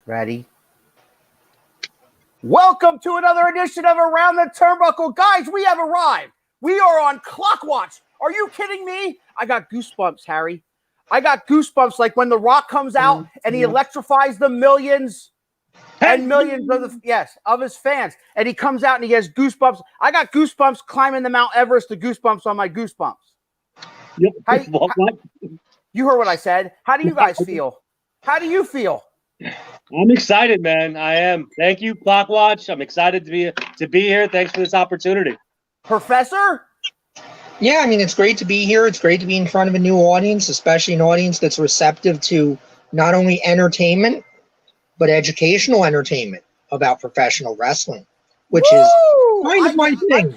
Ready? Welcome to another edition of Around the Turnbuckle. Guys, we have arrived. We are on clock watch. Are you kidding me? I got goosebumps, Harry. I got goosebumps like when The Rock comes out and he electrifies the millions and millions of his fans. And he comes out and he has goosebumps. I got goosebumps climbing the Mount Everest to goosebumps on my goosebumps. Yep. You heard what I said. How do you guys feel? How do you feel? I'm excited, man. I am. Thank you, Clock Watch. I'm excited to be here. Thanks for this opportunity. Professor? Yeah, I mean, it's great to be here. It's great to be in front of a new audience, especially an audience that's receptive to not only entertainment, but educational entertainment about professional wrestling, which is kind of my thing.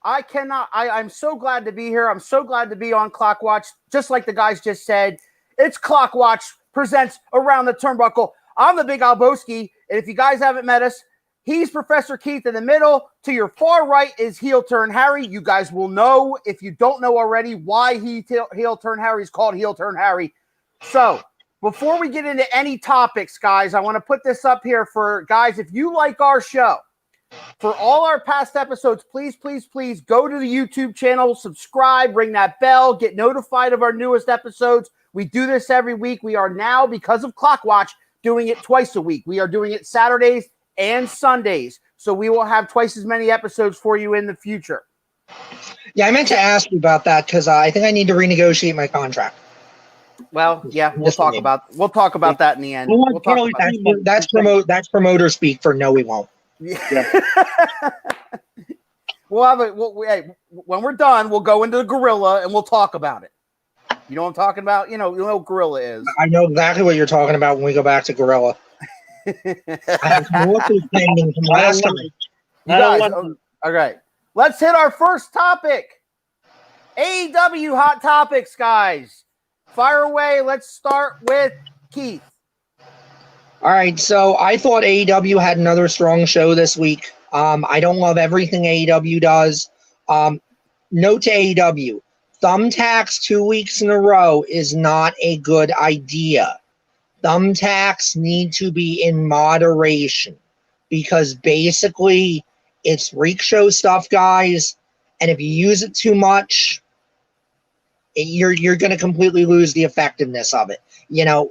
I'm so glad to be here. I'm so glad to be on Clock Watch. Just like the guys just said, it's Clock Watch presents Around the Turnbuckle. I'm the Big Albowski, and if you guys haven't met us, he's Professor Keith in the middle. To your far right is Heel Turn Harry. You guys will know, if you don't know already, why Heel Turn Harry is called Heel Turn Harry. So, before we get into any topics, guys, I want to put this up here for guys. If you like our show, for all our past episodes, please go to the YouTube channel, subscribe, ring that bell, get notified of our newest episodes. We do this every week. We are now, because of Clock Watch, doing it twice a week. We are doing it Saturdays and Sundays. So we will have twice as many episodes for you in the future. Yeah, I meant to ask you about that because I think I need to renegotiate my contract. Well, yeah, we'll talk about that in the end. That's promoter speak for no, we won't. Yeah. When we're done, we'll go into the gorilla and we'll talk about it. You know what I'm talking about? You know what gorilla is. I know exactly what you're talking about when we go back to gorilla. I have more pending from last time. You guys, all right. Let's hit our first topic. AEW hot topics, guys. Fire away. Let's start with Keith. All right, so I thought AEW had another strong show this week. I don't love everything AEW does. Note to AEW, thumbtacks 2 weeks in a row is not a good idea. Thumbtacks need to be in moderation because basically it's freak show stuff, guys, and if you use it too much, you're going to completely lose the effectiveness of it. You know,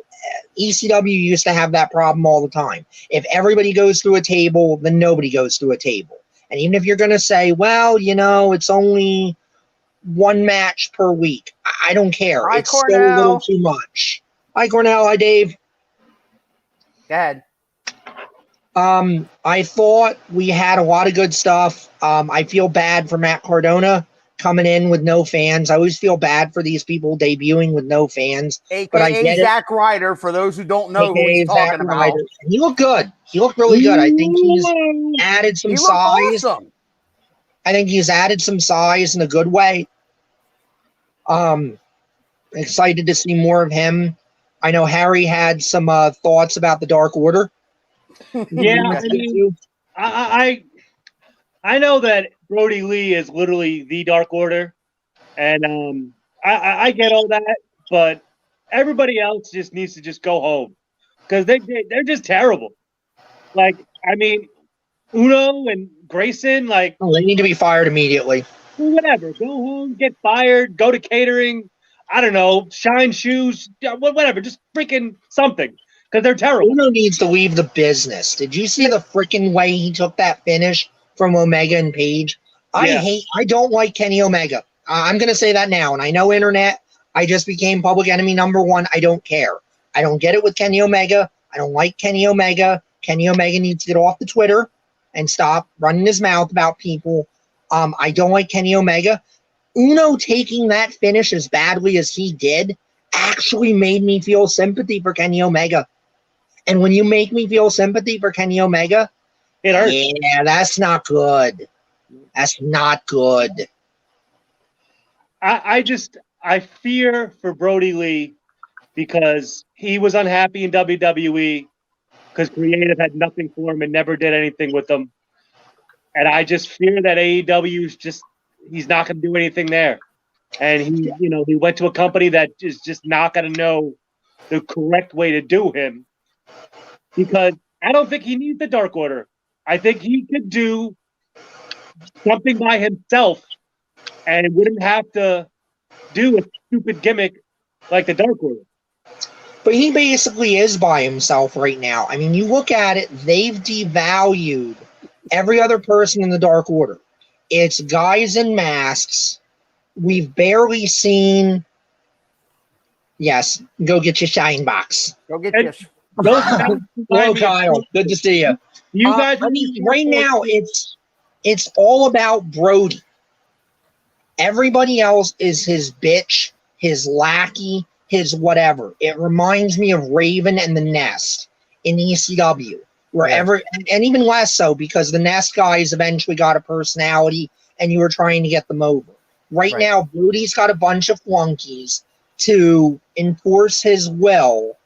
ECW used to have that problem all the time. If everybody goes through a table, then nobody goes through a table. And even if you're going to say, well, you know, it's only one match per week, I don't care. Hi, it's Cornell. still a little too much. Hi, Cornell. Hi, Dave. Go ahead. I thought we had a lot of good stuff. I feel bad for Matt Cardona coming in with no fans. I always feel bad for these people debuting with no fans. But I get Zack Ryder, for those who don't know who he's talking about. He looked good. He looked really good. I think he's added some size. Awesome. I think he's added some size in a good way. Excited to see more of him. I know Harry had some thoughts about the Dark Order. Yeah, I mean, I know that Brody Lee is literally the Dark Order, and I get all that, but everybody else just needs to just go home because they're just terrible. Like, I mean, Uno and Grayson, like, they need to be fired immediately. Whatever, go home, get fired, go to catering. I don't know, shine shoes, whatever, just freaking something. Because they're terrible. Uno needs to leave the business. Did you see the freaking way he took that finish from Omega and Page? I don't like Kenny Omega. I'm going to say that now. And I know internet, I just became public enemy number one. I don't care. I don't get it with Kenny Omega. I don't like Kenny Omega. Kenny Omega needs to get off the Twitter and stop running his mouth about people. I don't like Kenny Omega. Uno taking that finish as badly as he did actually made me feel sympathy for Kenny Omega. And when you make me feel sympathy for Kenny Omega, it hurts. Yeah, that's not good. That's not good. I fear for Brody Lee because he was unhappy in WWE because creative had nothing for him and never did anything with them. And I just fear that AEW is he's not going to do anything there. And he went to a company that is just not going to know the correct way to do him. because I don't think he needs the Dark Order. I think he could do something by himself and wouldn't have to do a stupid gimmick like the Dark Order. But he basically is by himself right now. I mean, you look at it, they've devalued every other person in the Dark Order. It's guys in masks. We've barely seen. Yes, go get your shine box. Go get And- this. Hello, Kyle. Good to see you. You guys, I mean, right now it's all about Brody. Everybody else is his bitch, his lackey, his whatever. It reminds me of Raven and the Nest in ECW, wherever, and even less so because the Nest guys eventually got a personality, and you were trying to get them over. Right now, Brody's got a bunch of flunkies to enforce his will.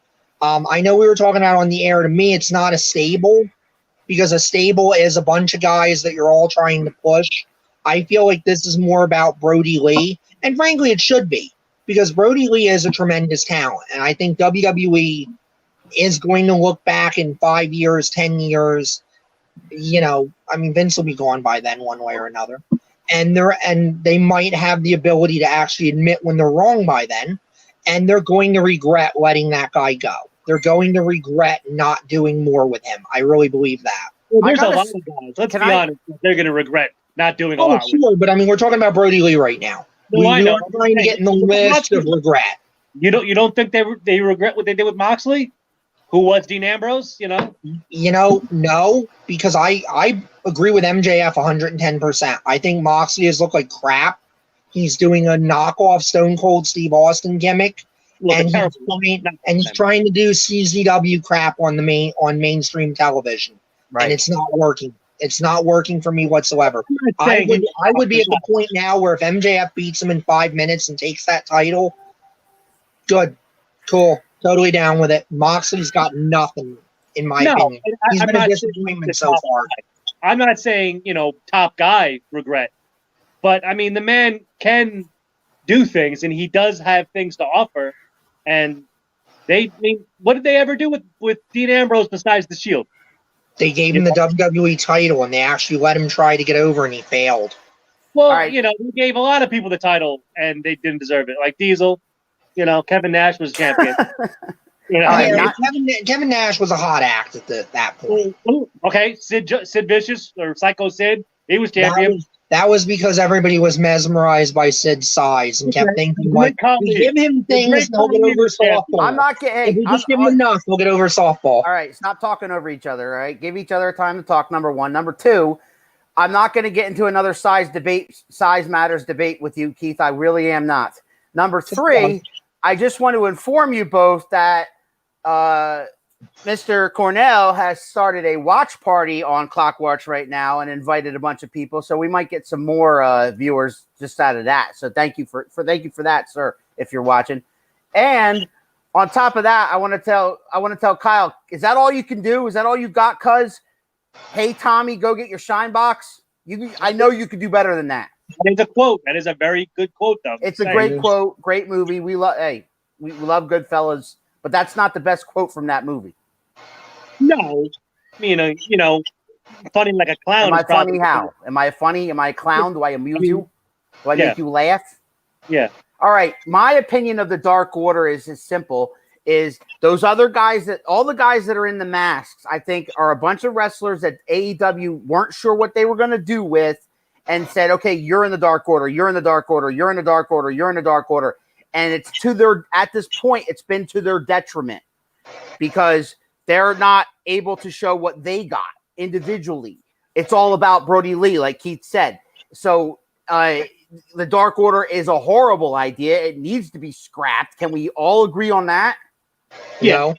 I know we were talking about on the air. To me, it's not a stable, because a stable is a bunch of guys that you're all trying to push. I feel like this is more about Brody Lee, and frankly, it should be, because Brody Lee is a tremendous talent, and I think WWE is going to look back in 5 years, 10 years. You know, I mean, Vince will be gone by then, one way or another, and they might have the ability to actually admit when they're wrong by then, and they're going to regret letting that guy go. They're going to regret not doing more with him. I really believe that. well, there's a lot of guys. Let's be honest. They're going to regret not doing a lot. Sure, but I mean, we're talking about Brody Lee right now. No, I know. We're trying to get in the list of regret. You don't think they regret what they did with Moxley, who was Dean Ambrose? You know. No, because I agree with MJF 110%. I think Moxley has looked like crap. He's doing a knockoff Stone Cold Steve Austin gimmick, and he's trying to do CZW crap on mainstream television, and it's not working. It's not working for me whatsoever. I would be at the point now where if MJF beats him in 5 minutes and takes that title, good, cool, totally down with it. Moxley's got nothing, in my opinion. He's been a disappointment so far. I'm not saying, top guy regret, but I mean, the man can do things, and he does have things to offer. And what did they ever do with Dean Ambrose besides the Shield? They gave him the WWE title, and they actually let him try to get over, and he failed. Well, they gave a lot of people the title, and they didn't deserve it. Like Diesel, Kevin Nash was champion. Kevin Nash was a hot act at that point. Okay, Sid Vicious or Psycho Sid, he was champion. That was because everybody was mesmerized by Sid's size and kept thinking, like, we give him things, he'll get over softball. I'm not getting. If we just give him enough, we'll get over softball. All right, stop talking over each other. All right, give each other time to talk. Number one. Number two, I'm not going to get into another size matters debate with you, Keith. I really am not. Number three, I just want to inform you both that Mr. Cornell has started a watch party on Clockwatch right now and invited a bunch of people, so we might get some more viewers just out of that. So thank you for that, sir, if you're watching. And on top of that, I want to tell Kyle, is that all you can do? Is that all you got? Cuz, hey Tommy, go get your shine box. I know you could do better than that. It's a quote. That is a very good quote, though. It's a great quote, great movie. We love Goodfellas. But that's not the best quote from that movie. No. Funny like a clown. Am I funny how? Am I funny? Am I a clown? Do I amuse you? Do I make you laugh? Yeah. All right. My opinion of the Dark Order is as simple is those other guys all the guys that are in the masks, I think, are a bunch of wrestlers that AEW weren't sure what they were going to do with and said, okay, you're in the Dark Order. You're in the Dark Order. You're in the Dark Order. You're in the Dark Order. And it's at this point, it's been to their detriment because they're not able to show what they got individually. It's all about Brody Lee, like Keith said. So the Dark Order is a horrible idea. It needs to be scrapped. Can we all agree on that? Yeah.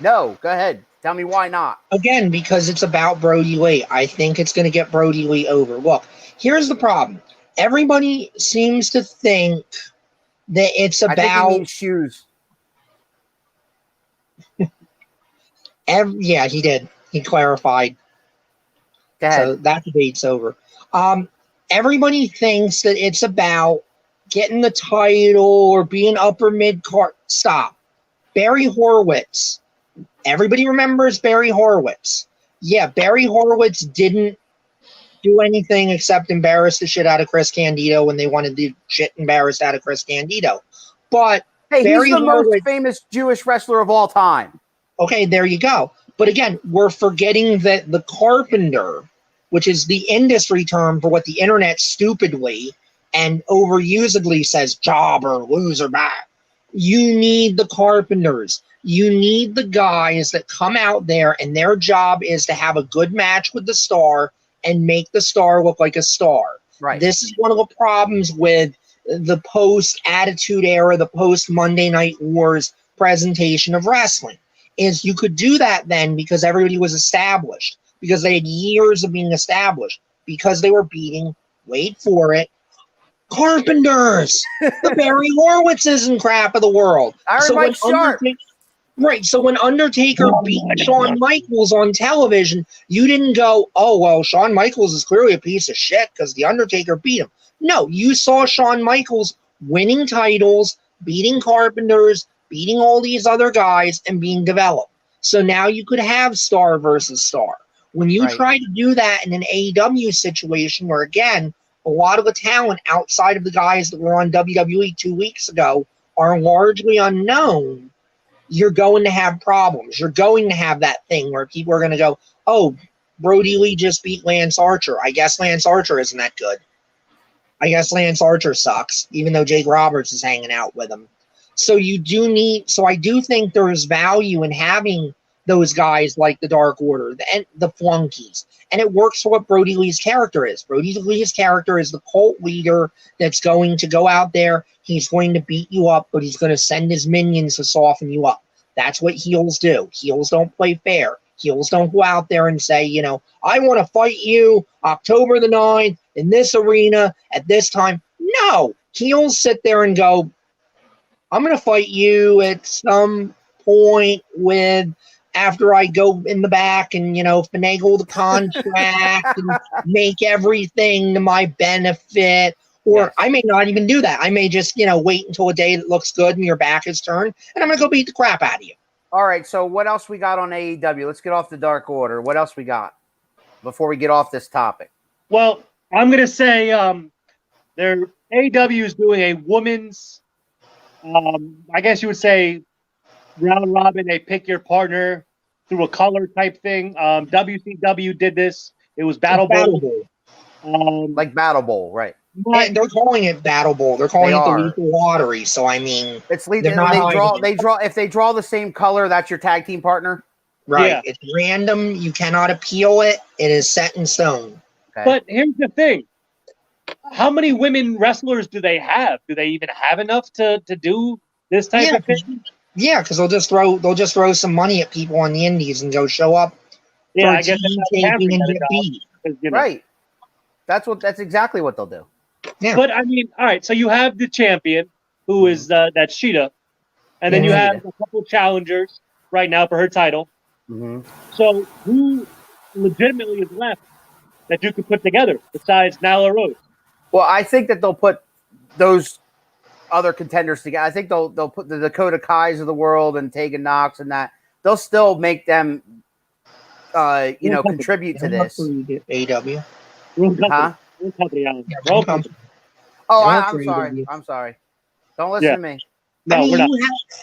No, go ahead. Tell me why not. Again, because it's about Brody Lee. I think it's going to get Brody Lee over. Look, here's the problem. Everybody seems to think that it's about. I think he means shoes. Yeah, he did. He clarified. So that debate's over. Everybody thinks that it's about getting the title or being upper mid card. Stop. Barry Horowitz Everybody remembers Barry Horowitz. Yeah, Barry Horowitz didn't do anything except embarrass the shit out of Chris Candido when they wanted the shit embarrassed out of Chris Candido. But Hey, Barry he's the Horowitz, most famous Jewish wrestler of all time. okay, there you go. But again, we're forgetting that the carpenter, which is the industry term for what the internet stupidly and overusedly says jobber, loser, back. You need the carpenters. You need the guys that come out there and their job is to have a good match with the star and make the star look like a star. Right. This is one of the problems with the post-Attitude Era, the post-Monday Night Wars presentation of wrestling, is you could do that then because everybody was established, because they had years of being established, because they were beating, wait for it, carpenters, the Barry Horowitzes and crap of the world. Iron Mike Sharp. Right, so when Undertaker beat Shawn Michaels on television, you didn't go, oh, well, Shawn Michaels is clearly a piece of shit because the Undertaker beat him. No, you saw Shawn Michaels winning titles, beating carpenters, beating all these other guys, and being developed. So now you could have star versus star. When you try to do that in an AEW situation where, again, a lot of the talent outside of the guys that were on WWE 2 weeks ago are largely unknown, you're going to have problems. You're going to have that thing where people are going to go, oh, Brody Lee just beat Lance Archer. I guess Lance Archer isn't that good. I guess Lance Archer sucks, even though Jake Roberts is hanging out with him. So I do think there's value in having those guys like the Dark Order and the flunkies. And it works for what Brody Lee's character is. Brody Lee's character is the cult leader that's going to go out there. He's going to beat you up, but he's going to send his minions to soften you up. That's what heels do. Heels don't play fair. Heels don't go out there and say, I want to fight you October the 9th in this arena at this time. No. Heels sit there and go, I'm going to fight you at some point after I go in the back and, finagle the contract and make everything to my benefit. Or yes. I may not even do that. I may just, wait until a day that looks good and your back is turned, and I'm going to go beat the crap out of you. All right, so what else we got on AEW? Let's get off the Dark Order. What else we got before we get off this topic? Well, I'm going to say AEW is doing a women's, I guess you would say, round robin, they pick your partner through a color type thing. WCW did this. It was Battle Bowl. Like Battle Bowl, right. They're calling it Battle Bowl. They're calling it the Lethal Lottery. So I mean, it's lethal. They draw. If they draw the same color, that's your tag team partner. Right. Yeah. It's random. You cannot appeal it. It is set in stone. Okay. But here's the thing: how many women wrestlers do they have? Do they even have enough to do this type of thing? Yeah, because they'll just throw some money at people on the indies and go show up. Yeah, I guess and get beat. Right. That's exactly what they'll do. Yeah. But I mean, all right. So you have the champion, who is that's Sheeta, and then you have a couple challengers right now for her title. Mm-hmm. So who legitimately is left that you could put together besides Nyla Rose? Well, I think that they'll put those other contenders together. I think they'll put the Dakota Kais of the world and Tegan Knox and that. They'll still make them, contribute to this. AEW. Huh? I'm sorry. Don't listen to me. No, we're not.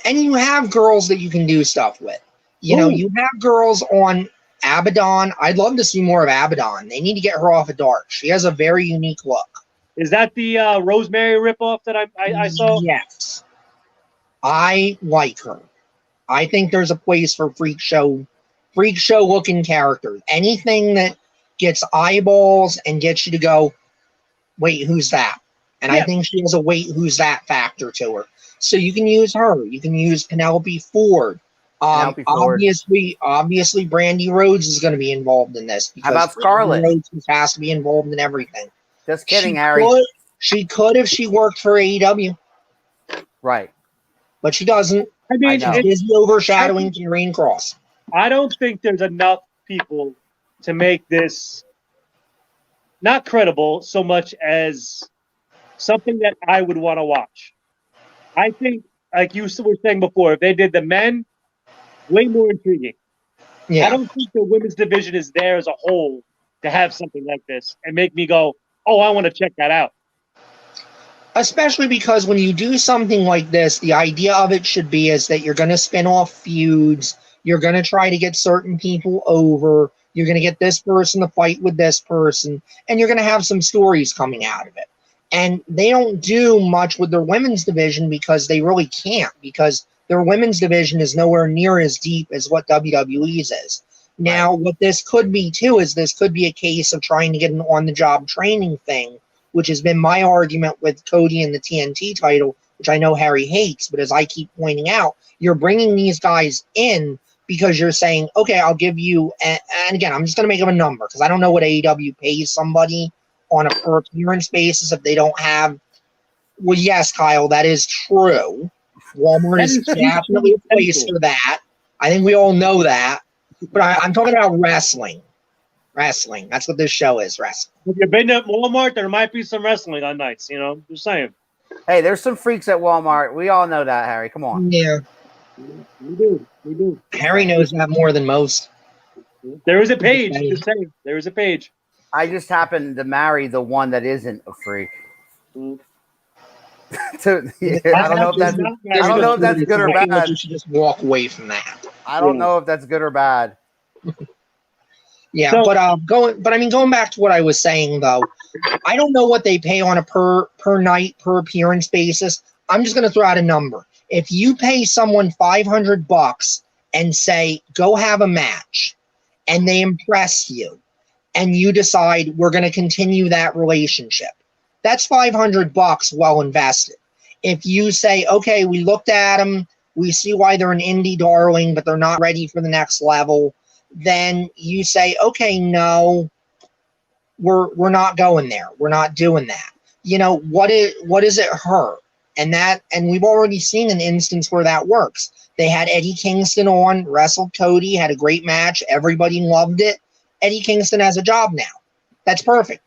You have girls that you can do stuff with. You have girls on Abaddon. I'd love to see more of Abaddon. They need to get her off of Dark. She has a very unique look. Is that the Rosemary ripoff that I saw? Yes. I like her. I think there's a place for freak show looking characters. Anything that gets eyeballs and gets you to go, wait, who's that? And I think she has a wait, who's that factor to her. So you can use her. You can use Penelope Ford. Obviously, Brandy Rhodes is going to be involved in this. How about Scarlett? Rhodes has to be involved in everything. Just kidding, Harry. She could if she worked for AEW. Right. But she doesn't. I mean, she's busy overshadowing Karrion Kross. I don't think there's enough people to make this not credible so much as something that I would want to watch. I think, like you were saying before, if they did the men way more intriguing. Yeah. I don't think the women's division is there as a whole to have something like this and make me go, oh, I want to check that out. Especially because when you do something like this, the idea of it should be is that you're going to spin off feuds. You're going to try to get certain people over. You're going to get this person to fight with this person. And you're going to have some stories coming out of it. And they don't do much with their women's division because they really can't, because their women's division is nowhere near as deep as what WWE's is. Now, what this could be, too, is this could be a case of trying to get an on-the-job training thing, which has been my argument with Cody and the TNT title, which I know Harry hates, but as I keep pointing out, you're bringing these guys in because you're saying, okay, I'll give you, and again, I'm just going to make up a number because I don't know what AEW pays somebody on a per appearance basis if they don't have. Well, yes, Kyle, that is true. Walmart is definitely a place for that. I think we all know that. But I'm talking about wrestling. Wrestling. That's what this show is, wrestling. If you've been to Walmart, there might be some wrestling on nights, you know? Just saying. Hey, there's some freaks at Walmart. We all know that, Harry. Come on. Yeah. We do. Harry knows that more than most. There is a page. Just saying. There is a page. I just happened to marry the one that isn't a freak. I don't know if that's good or bad. You should just walk away from that. I don't know if that's good or bad. Yeah, so, going back to what I was saying though, I don't know what they pay on a per night, per appearance basis. I'm just going to throw out a number. If you pay someone $500 and say, go have a match, and they impress you, and you decide we're going to continue that relationship, that's $500 well invested. If you say, okay, we looked at them, we see why they're an indie darling, but they're not ready for the next level, then you say, okay, no, we're not going there. We're not doing that. You know, what does it hurt? And we've already seen an instance where that works. They had Eddie Kingston on, wrestled Cody, had a great match. Everybody loved it. Eddie Kingston has a job now. That's perfect.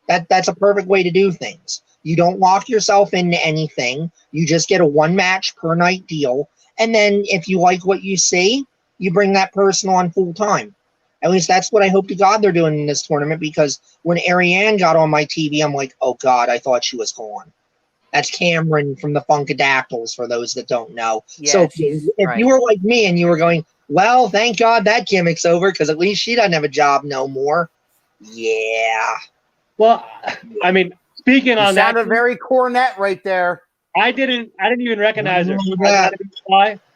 That's a perfect way to do things. You don't lock yourself into anything. You just get a one match per night deal. And then if you like what you see, you bring that person on full time. At least that's what I hope to God they're doing in this tournament, because when Ariane got on my TV, I'm like, oh God, I thought she was gone. That's Cameron from the Funkadactyls, for those that don't know. Yeah, so if you were like me and you were going, well, thank God that gimmick's over because at least she doesn't have a job no more. Yeah. Well, I mean, speaking on that, sounded very cornet right there. I didn't even recognize her.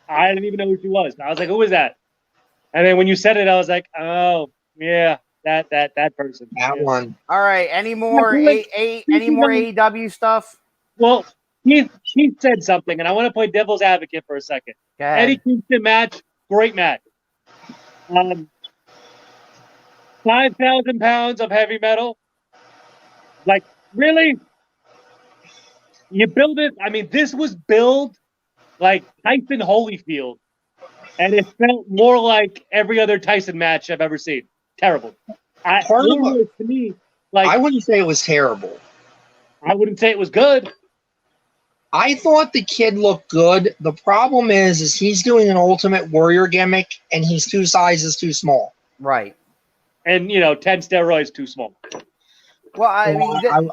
I didn't even know who she was. I was like, who is that? And then when you said it, I was like, oh yeah, that person. That one. All right. Any more AEW stuff? Well, he said something, and I want to play devil's advocate for a second. Eddie Kingston match, great match. 5,000 pounds of heavy metal. Like, really? You build it? I mean, this was billed like Tyson Holyfield, and it felt more like every other Tyson match I've ever seen. Terrible. To me, like, I wouldn't say it was terrible. I wouldn't say it was good. I thought the kid looked good. The problem is he's doing an Ultimate Warrior gimmick, and he's 2 sizes too small. Right. And, 10 steroids too small. Well, I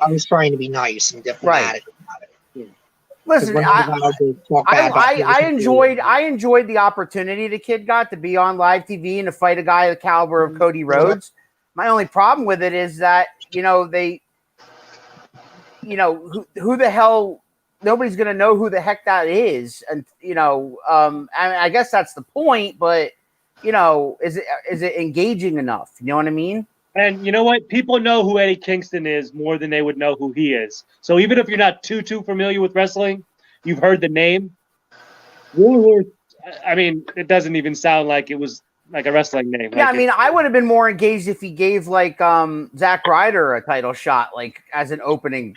I was trying to be nice and diplomatic about it. Yeah. Listen, I enjoyed the opportunity the kid got to be on live TV and to fight a guy the caliber of Cody Rhodes. My only problem with it is that, who the hell, nobody's going to know who the heck that is. And, I guess that's the point, but, is it engaging enough? You know what I mean? And you know what? People know who Eddie Kingston is more than they would know who he is. So even if you're not too familiar with wrestling, you've heard the name. Warlord, I mean, it doesn't even sound like it was like a wrestling name. Yeah, I mean, I would have been more engaged if he gave like Zack Ryder a title shot, like as an opening.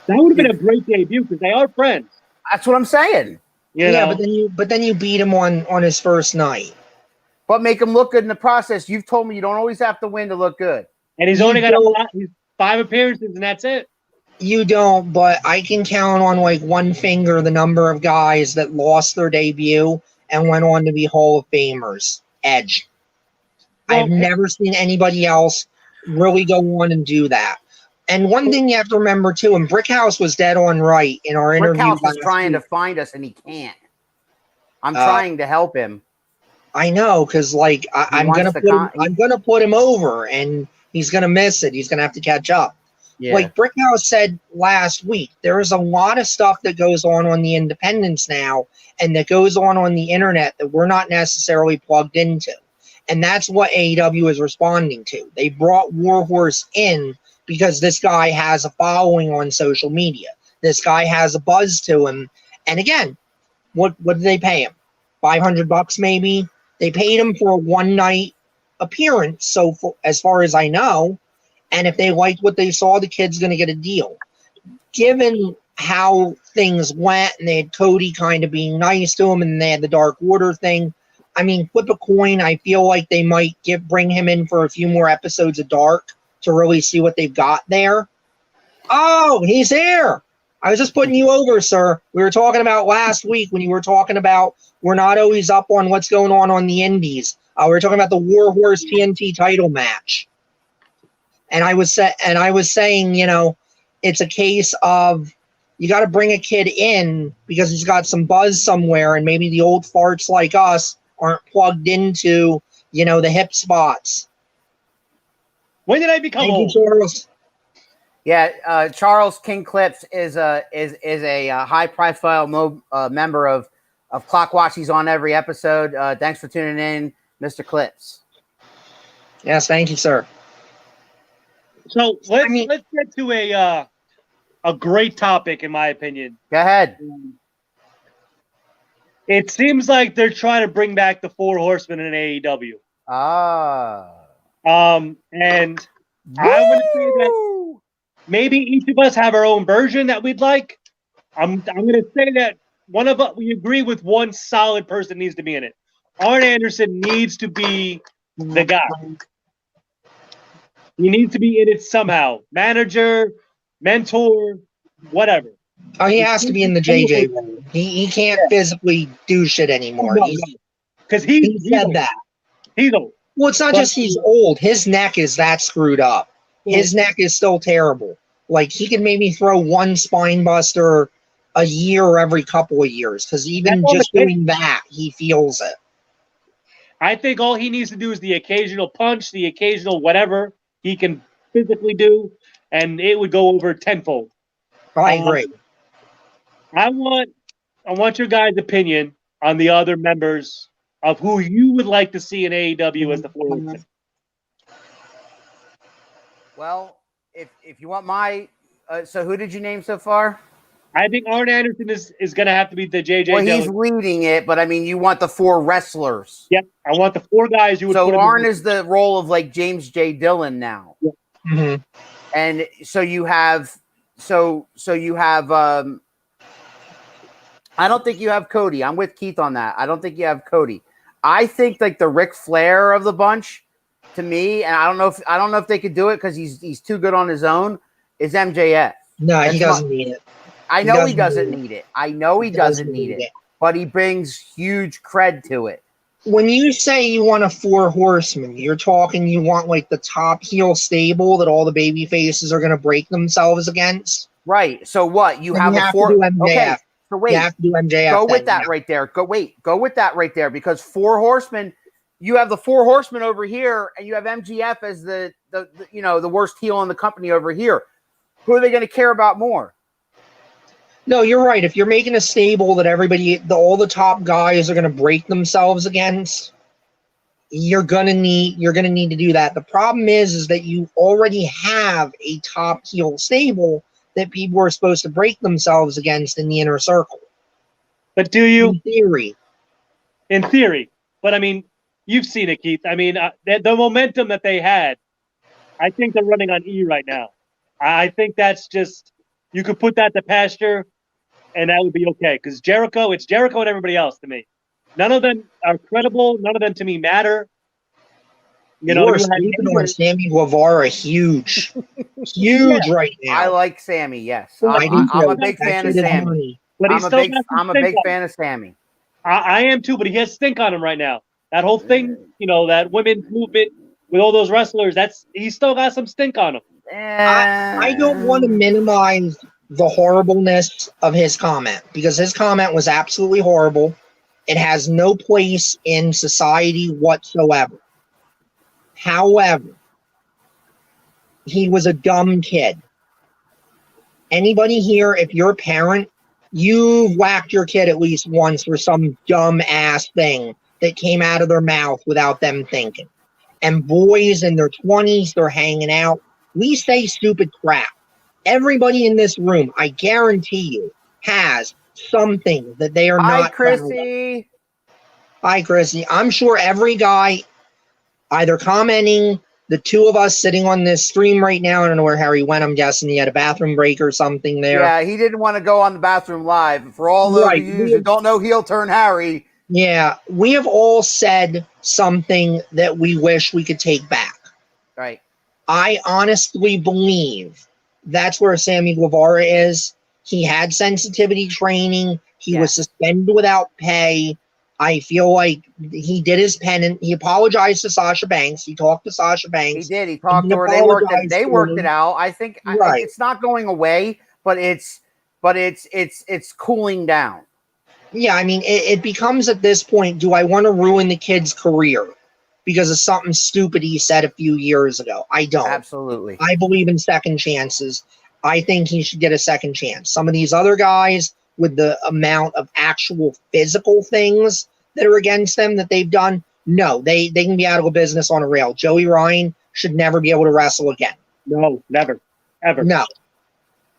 That would have been a great debut because they are friends. That's what I'm saying. Yeah, but then you beat him on his first night. But make him look good in the process. You've told me you don't always have to win to look good. And he's only got 5 appearances, and that's it. You don't, but I can count on like one finger the number of guys that lost their debut and went on to be Hall of Famers. Edge. Well, I've never seen anybody else really go on and do that. And one thing you have to remember too, and Brickhouse was dead on right in our interview. Brickhouse is trying to find us and he can't. I'm trying to help him. I know, because like I'm gonna put him over, and he's gonna miss it. He's gonna have to catch up. Yeah. Like Brickhouse said last week, there is a lot of stuff that goes on the independents now, and that goes on the internet that we're not necessarily plugged into, and that's what AEW is responding to. They brought Warhorse in because this guy has a following on social media. This guy has a buzz to him, and again, what did they pay him? $500 maybe. They paid him for a one-night appearance, so as far as I know, and if they liked what they saw, the kid's going to get a deal. Given how things went, and they had Cody kind of being nice to him, and they had the Dark Order thing, I mean, flip a coin. I feel like they might bring him in for a few more episodes of Dark to really see what they've got there. Oh, he's here. I was just putting you over, sir. We were talking about last week when you were talking about we're not always up on what's going on the indies. We were talking about the Warhorse TNT title match. And I was saying, you know, it's a case of you got to bring a kid in because he's got some buzz somewhere, and maybe the old farts like us aren't plugged into, you know, the hip spots. When did I become old? Charles. Yeah, Charles King Clips is a high profile member of Clockwatch. He's on every episode. Thanks for tuning in, Mr. Clips. Yes, thank you, sir. So let's get to a great topic, in my opinion. Go ahead. It seems like they're trying to bring back the Four Horsemen in AEW. And I want to say that maybe each of us have our own version that we'd like. I'm going to say that one of us, we agree with one solid person needs to be in it. Arn Anderson needs to be the guy. He needs to be in it somehow. Manager, mentor, whatever. Oh, he has to be in the JJ role. He can't physically do shit anymore. Because he said that. He's old. Well, it's not just he's old. His neck is that screwed up. His neck is still terrible. Like, he can maybe throw one spine buster a year or every couple of years, because even just doing that, he feels it. I think all he needs to do is the occasional punch, the occasional whatever he can physically do, and it would go over tenfold. I agree. I want your guys' opinion on the other members of who you would like to see in AEW as the Four Horsemen. Well, if you want my so who did you name so far? I think Arn Anderson is going to have to be the JJ. Well, he's leading it, but I mean, you want the four wrestlers. Yep, I want the four guys you would. So Arn is the role of like James J. Dillon now, and so you have, I don't think you have Cody. I'm with Keith on that. I don't think you have Cody. I think like the Ric Flair of the bunch, to me, and I don't know if they could do it because he's too good on his own. Is MJF? No, he doesn't need it. I know he doesn't need it. I know he doesn't need it, but he brings huge cred to it. When you say you want a Four Horsemen, you're talking you want like the top heel stable that all the baby faces are going to break themselves against? Right. So what? You have a four. Okay. So wait. You have to do MJF. Go with that right there. Go with that right there, because Four Horsemen, you have the Four Horsemen over here, and you have MGF as the worst heel in the company over here. Who are they going to care about more? No, you're right. If you're making a stable that all the top guys are going to break themselves against, you're gonna need to do that. The problem is that you already have a top heel stable that people are supposed to break themselves against in the inner circle. But do you? In theory. In theory. But I mean, you've seen it, Keith. I mean, the momentum that they had, I think they're running on E right now. I think that's just, you could put that to pasture, and that would be okay. Because it's Jericho and everybody else to me. None of them are credible. None of them to me matter. You are sleeping on Sammy Guevara huge right now. I like Sammy, yes. I'm a big fan of Sammy. But I'm a big fan of Sammy. I am too, but he has stink on him right now. That whole thing, that women's movement with all those wrestlers, he's still got some stink on him. I don't want to minimize the horribleness of his comment because his comment was absolutely horrible. It has no place in society whatsoever. However, he was a dumb kid. Anybody here, if you're a parent, you've whacked your kid at least once for some dumb ass thing that came out of their mouth without them thinking. And boys in their 20s, they're hanging out. We say stupid crap. Everybody in this room, I guarantee you, has something that they are not. Hi, Chrissy. Hi, Chrissy. I'm sure every guy either commenting, the two of us sitting on this stream right now, I don't know where Harry went. I'm guessing he had a bathroom break or something there. Yeah, he didn't want to go on the bathroom live. For all those of you who don't know heel turn Harry. Yeah, we have all said something that we wish we could take back. Right. I honestly believe that's where Sammy Guevara is. He had sensitivity training. He was suspended without pay. I feel like he did his penance. He apologized to Sasha Banks. He talked to Sasha Banks. He did. He talked to her. They worked it out. I think it's not going away, but it's cooling down. Yeah, I mean, it becomes at this point, do I want to ruin the kid's career because of something stupid he said a few years ago? I don't. Absolutely. I believe in second chances. I think he should get a second chance. Some of these other guys with the amount of actual physical things that are against them that they've done, no, they can be out of a business on a rail. Joey Ryan should never be able to wrestle again. No, never, ever. No.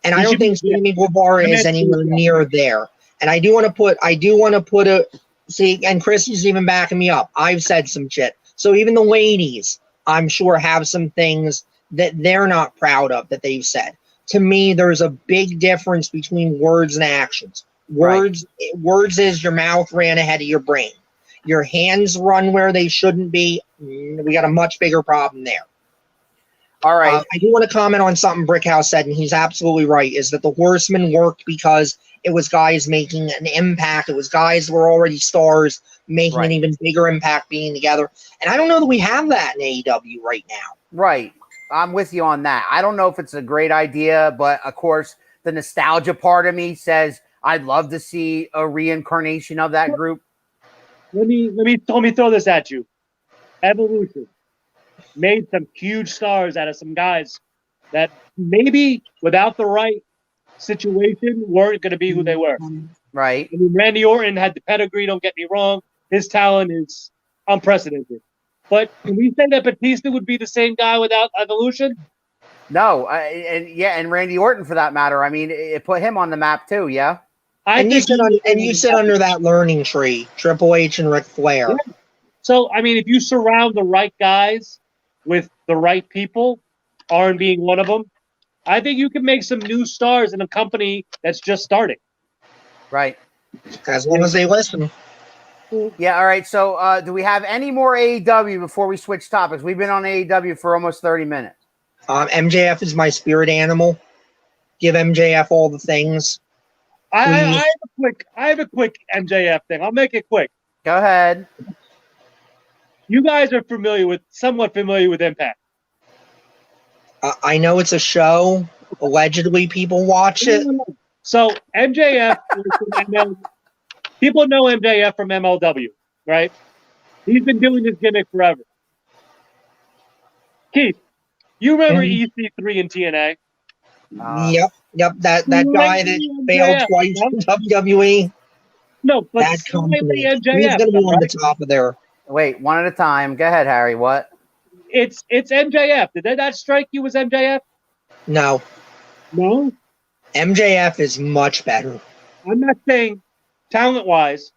And I don't think Sammy Guevara is anywhere near there. And I do want to put see, and Chris is even backing me up. I've said some shit. So even the ladies, I'm sure, have some things that they're not proud of that they've said. To me, there's a big difference between words and actions. Words is your mouth ran ahead of your brain. Your hands run where they shouldn't be. We got a much bigger problem there. All right. I do want to comment on something Brickhouse said, and he's absolutely right, is that the Horsemen worked because it was guys making an impact. It was guys that were already stars making an even bigger impact being together. And I don't know that we have that in AEW right now. Right. I'm with you on that. I don't know if it's a great idea, but of course, the nostalgia part of me says I'd love to see a reincarnation of that group. Let me throw this at you. Evolution made some huge stars out of some guys that maybe without the right situation weren't going to be who they were. Right. I mean, Randy Orton had the pedigree, don't get me wrong. His talent is unprecedented. But can we say that Batista would be the same guy without Evolution? No. And Randy Orton for that matter. I mean, it put him on the map too, yeah? You sit under that learning tree, Triple H and Ric Flair. Yeah. So, I mean, if you surround the right guys with the right people, Arn being one of them, I think you can make some new stars in a company that's just starting. Right. As long as they listen. Yeah, all right. So do we have any more AEW before we switch topics? We've been on AEW for almost 30 minutes. MJF is my spirit animal. Give MJF all the things. I have a quick MJF thing. I'll make it quick. Go ahead. You guys are somewhat familiar with Impact. I know it's a show. Allegedly, people watch it. So MJF, people know MJF from MLW, right? He's been doing this gimmick forever. Keith, you remember EC3 in TNA? Yep. That guy that failed twice in WWE. No, but that company. MJF, he's going to be on the top of there. Wait, one at a time. Go ahead, Harry. What? It's MJF. Did that strike you as MJF? No. No? MJF is much better. I'm not saying talent-wise.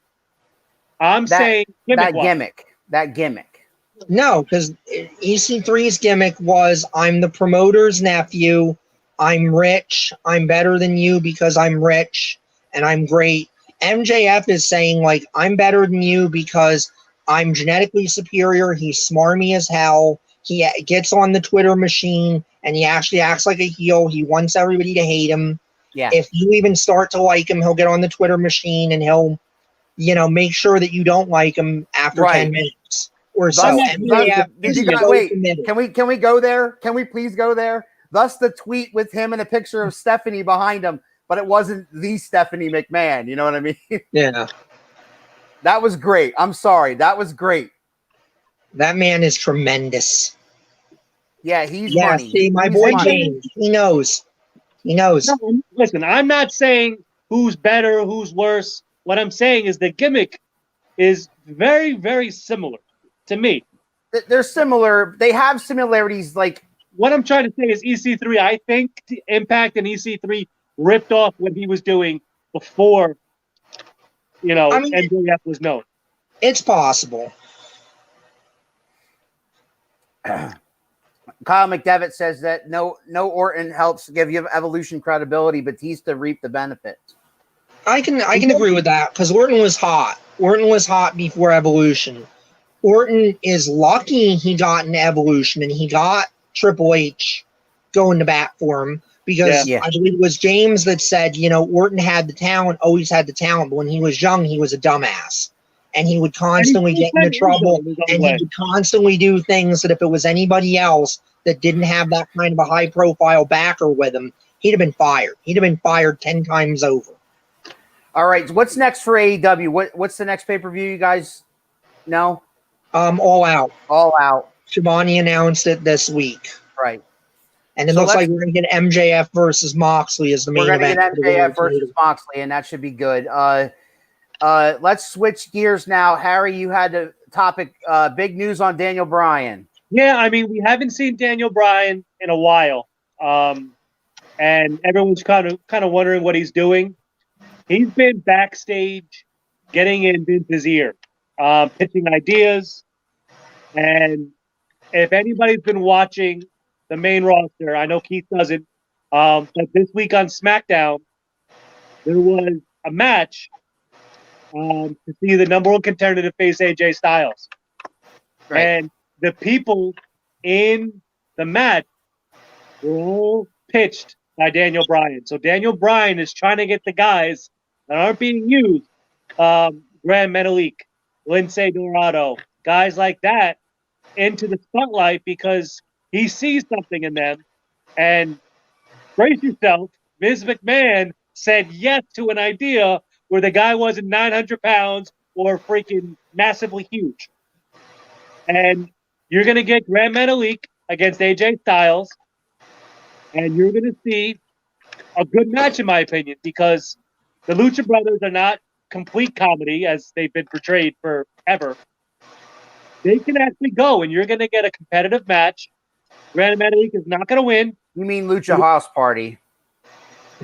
I'm saying gimmick-wise. That gimmick. No, because EC3's gimmick was, I'm the promoter's nephew. I'm rich. I'm better than you because I'm rich and I'm great. MJF is saying, like, I'm better than you because I'm genetically superior. He's smarmy as hell. He gets on the Twitter machine and he actually acts like a heel. He wants everybody to hate him. Yeah. If you even start to like him, he'll get on the Twitter machine and he'll make sure that you don't like him after Right. 10 minutes or so. Thus- MJF Did is you guys, so wait, committed. can we go there? Can we please go there? Thus the tweet with him and a picture of Stephanie behind him, but it wasn't the Stephanie McMahon. You know what I mean? Yeah. That was great. I'm sorry. That was great. That man is tremendous. Yeah, he's Yeah, money. see, my He's boy money. James, he knows. He knows. No, listen, I'm not saying who's better, who's worse. What I'm saying is the gimmick is very, very similar to me. They're similar. They have similarities. Like, What I'm trying to say is EC3, I think Impact and EC3 ripped off what he was doing before, MJF was known. It's possible. Kyle McDevitt says that no Orton helps give you Evolution credibility, Batista reaped the benefits. I can agree with that because Orton was hot. Orton was hot before Evolution. Orton is lucky he got an Evolution and he got Triple H going to bat for him because Yeah. I believe it was James that said, Orton had the talent, always had the talent, but when he was young, he was a dumbass. And he would constantly get into trouble, and he would constantly do things that if it was anybody else that didn't have that kind of a high-profile backer with him, he'd have been fired. He'd have been fired 10 times over. All right, what's next for AEW? What's the next pay-per-view you guys know? All Out. All Out. Shivani announced it this week. Right. And it So looks like we're going to get MJF versus Moxley as the main We're going to event. get MJF versus Moxley, and that should be good. Let's switch gears now. Harry, you had the topic, big news on Daniel Bryan. Yeah, I mean, we haven't seen Daniel Bryan in a while, and everyone's kind of wondering what he's doing. He's been backstage, getting in Vince's ear, pitching ideas, and if anybody's been watching the main roster, I know Keith doesn't, but this week on SmackDown, there was a match to see the number one contender to face AJ Styles. Right. And the people in the match were all pitched by Daniel Bryan. So Daniel Bryan is trying to get the guys that aren't being used, Graham Metalik, Lindsay Dorado, guys like that, into the spotlight because he sees something in them. And brace yourself, Ms. McMahon said yes to an idea where the guy wasn't 900 pounds or freaking massively huge. And you're going to get Graham Metalik against AJ Styles, and you're going to see a good match, in my opinion, because the Lucha Brothers are not complete comedy as they've been portrayed forever. They can actually go, and you're going to get a competitive match. Graham Metalik is not going to win. You mean Lucha House Party?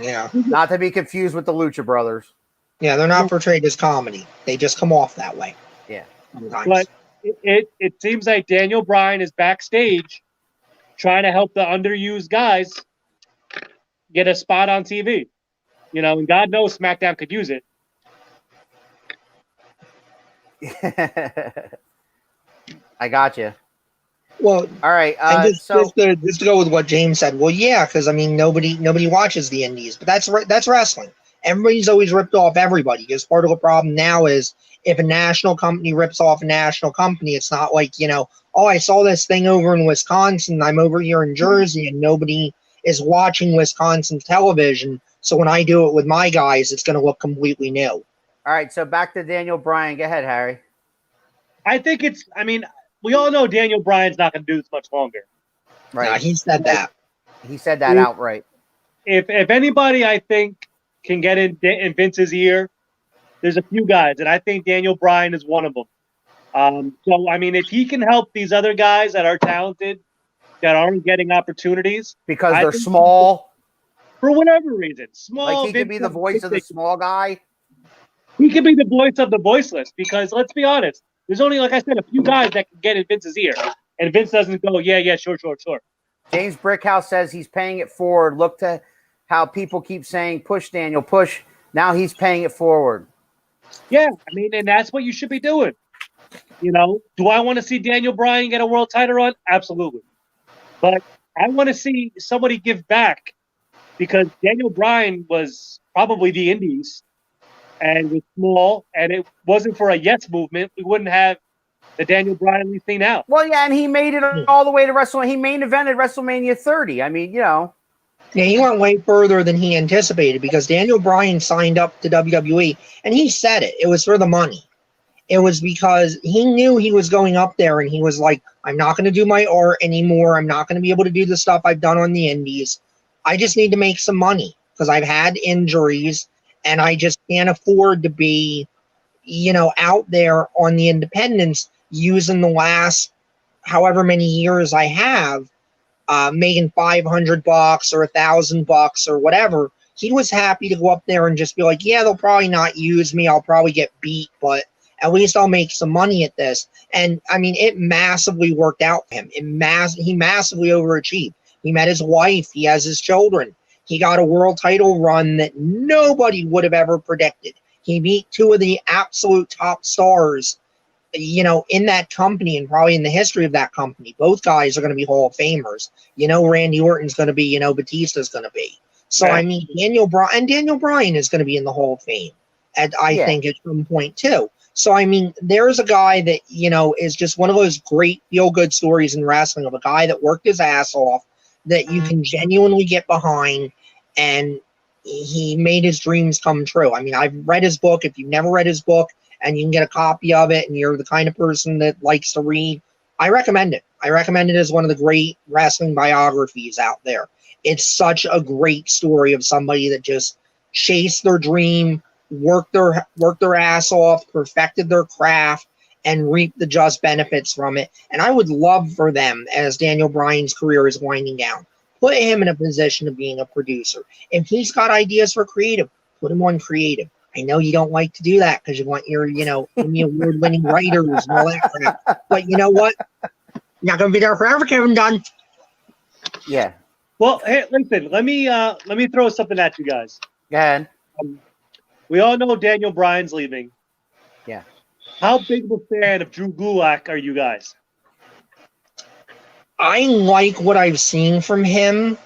Yeah. Not to be confused with the Lucha Brothers. Yeah, they're not portrayed as comedy. They just come off that way. Yeah. Sometimes. But it seems like Daniel Bryan is backstage trying to help the underused guys get a spot on TV. And God knows SmackDown could use it. I got you. Well, All right. and just So to go with what James said. Well, yeah, because I mean nobody watches the Indies, but that's wrestling. Everybody's always ripped off everybody. Because part of the problem now is if a national company rips off a national company, it's not like oh, I saw this thing over in Wisconsin. I'm over here in Jersey, and nobody is watching Wisconsin television. So when I do it with my guys, it's going to look completely new. all right. So back to Daniel Bryan. Go ahead, Harry. I think we all know Daniel Bryan's not going to do this much longer. Right. He said that. He said that outright. If anybody, I think, can get in Vince's ear, there's a few guys, and I think Daniel Bryan is one of them. So, I mean, if he can help these other guys that are talented, that aren't getting opportunities. Because they're small. For whatever reason. Small. Like he could be the voice of the small guy. He could be the voice of the voiceless because, let's be honest, there's only, like I said, a few guys that can get in Vince's ear. And Vince doesn't go, yeah, sure. James Brickhouse says he's paying it forward. Look to how people keep saying, push, Daniel, push. Now he's paying it forward. Yeah, I mean, and that's what you should be doing. Do I want to see Daniel Bryan get a world title run? Absolutely. But I want to see somebody give back because Daniel Bryan was probably the Indies and was small, and it wasn't for a yes movement, we wouldn't have the Daniel Bryan we've seen now. Well, yeah, and he made it all the way to WrestleMania. He main evented WrestleMania 30. I mean, Yeah, he went way further than he anticipated because Daniel Bryan signed up to WWE, and he said it. It was for the money. It was because he knew he was going up there, and he was like, I'm not going to do my art anymore. I'm not going to be able to do the stuff I've done on the indies. I just need to make some money because I've had injuries, and I just can't afford to be, out there on the independents using the last however many years I have, making $500 or $1,000 or whatever. He was happy to go up there and just be like, yeah, they'll probably not use me. I'll probably get beat, but at least I'll make some money at this. And I mean, it massively worked out for him. He massively overachieved. He met his wife. He has his children. He got a world title run that nobody would have ever predicted. He beat two of the absolute top stars, in that company and probably in the history of that company. Both guys are going to be Hall of Famers. Randy Orton's going to be, Batista's going to be. So, I mean, Daniel Bryan is going to be in the Hall of Fame, I think, at some point, too. So, I mean, there's a guy that, is just one of those great feel-good stories in wrestling of a guy that worked his ass off that you can genuinely get behind, and he made his dreams come true. I mean, I've read his book. If you've never read his book and you can get a copy of it and you're the kind of person that likes to read, I recommend it. I recommend it as one of the great wrestling biographies out there. It's such a great story of somebody that just chased their dream, worked their ass off, perfected their craft, and reaped the just benefits from it. And I would love for them, as Daniel Bryan's career is winding down, put him in a position of being a producer. If he's got ideas for creative, put him on creative. I know you don't like to do that because you want your, Emmy award-winning writers and all that crap. But you know what? You're not going to be there forever, Kevin Dunn. Yeah. Well, hey, listen. Let me throw something at you guys. Go ahead. We all know Daniel Bryan's leaving. Yeah. How big of a fan of Drew Gulak are you guys? I like what I've seen from him.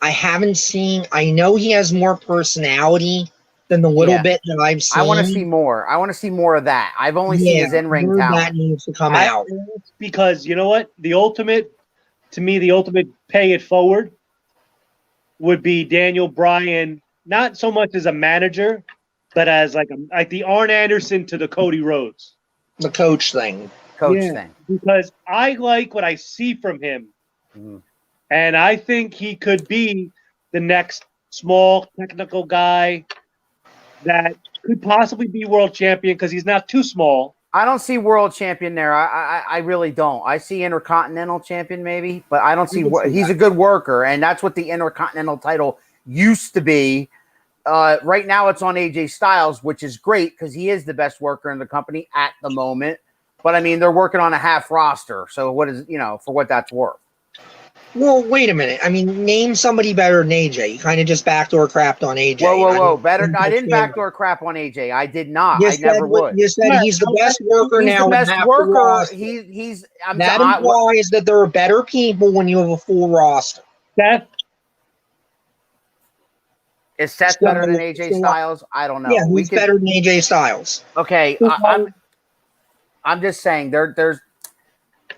I know he has more personality than the little bit that I've seen. I want to see more. I want to see more of that. I've only seen his in-ring talent. That needs to come out. Because you know what? The ultimate pay it forward would be Daniel Bryan, not so much as a manager, but as like the Arn Anderson to the Cody Rhodes. The coach thing. Thing. Because I like what I see from him. Mm-hmm. And I think he could be the next small technical guy that could possibly be world champion because he's not too small. I don't see world champion there. I really don't. I see intercontinental champion maybe, but I don't see he's a good worker, and that's what the intercontinental title used to be. Right now it's on AJ Styles, which is great because he is the best worker in the company at the moment. But I mean, they're working on a half roster. So what is, for what that's worth. Well, wait a minute. I mean, name somebody better than AJ. You kind of just backdoor crapped on AJ. Whoa. Better. I didn't backdoor crap on AJ. I did not. I never would. You said he's the best worker now. He's the best worker. That implies that there are better people when you have a full roster. Seth? Is Seth better than AJ Styles? I don't know. Yeah, who's better than AJ Styles? Okay, I'm just saying there's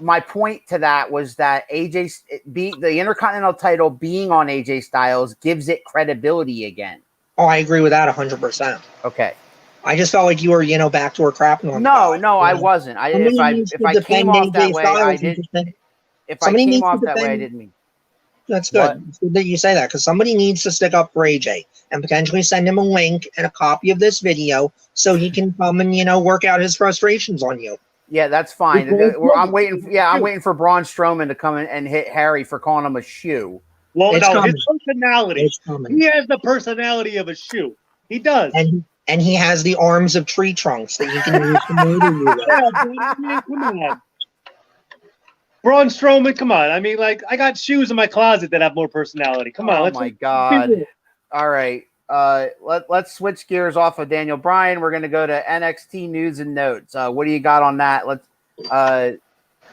my point to that was that the Intercontinental title being on AJ Styles gives it credibility again. Oh, I agree with that 100%. Okay. I just felt like you were, backdoor crapping on No, I wasn't. If I came off that way, I didn't. If I came off that way, I didn't mean. That's good. It's good that you say that because somebody needs to stick up for AJ and potentially send him a link and a copy of this video so he can come and work out his frustrations on you. Yeah, that's fine. I'm waiting. Yeah, I'm waiting for Braun Strowman to come in and hit Harry for calling him a shoe. Well, his personality. He has the personality of a shoe. He does. And he has the arms of tree trunks that he can use to murder you with. Yeah, come on. Braun Strowman, come on. I mean, I got shoes in my closet that have more personality. Come on. Oh, my God. All right. Let's switch gears off of Daniel Bryan. We're going to go to NXT news and notes. What do you got on that? I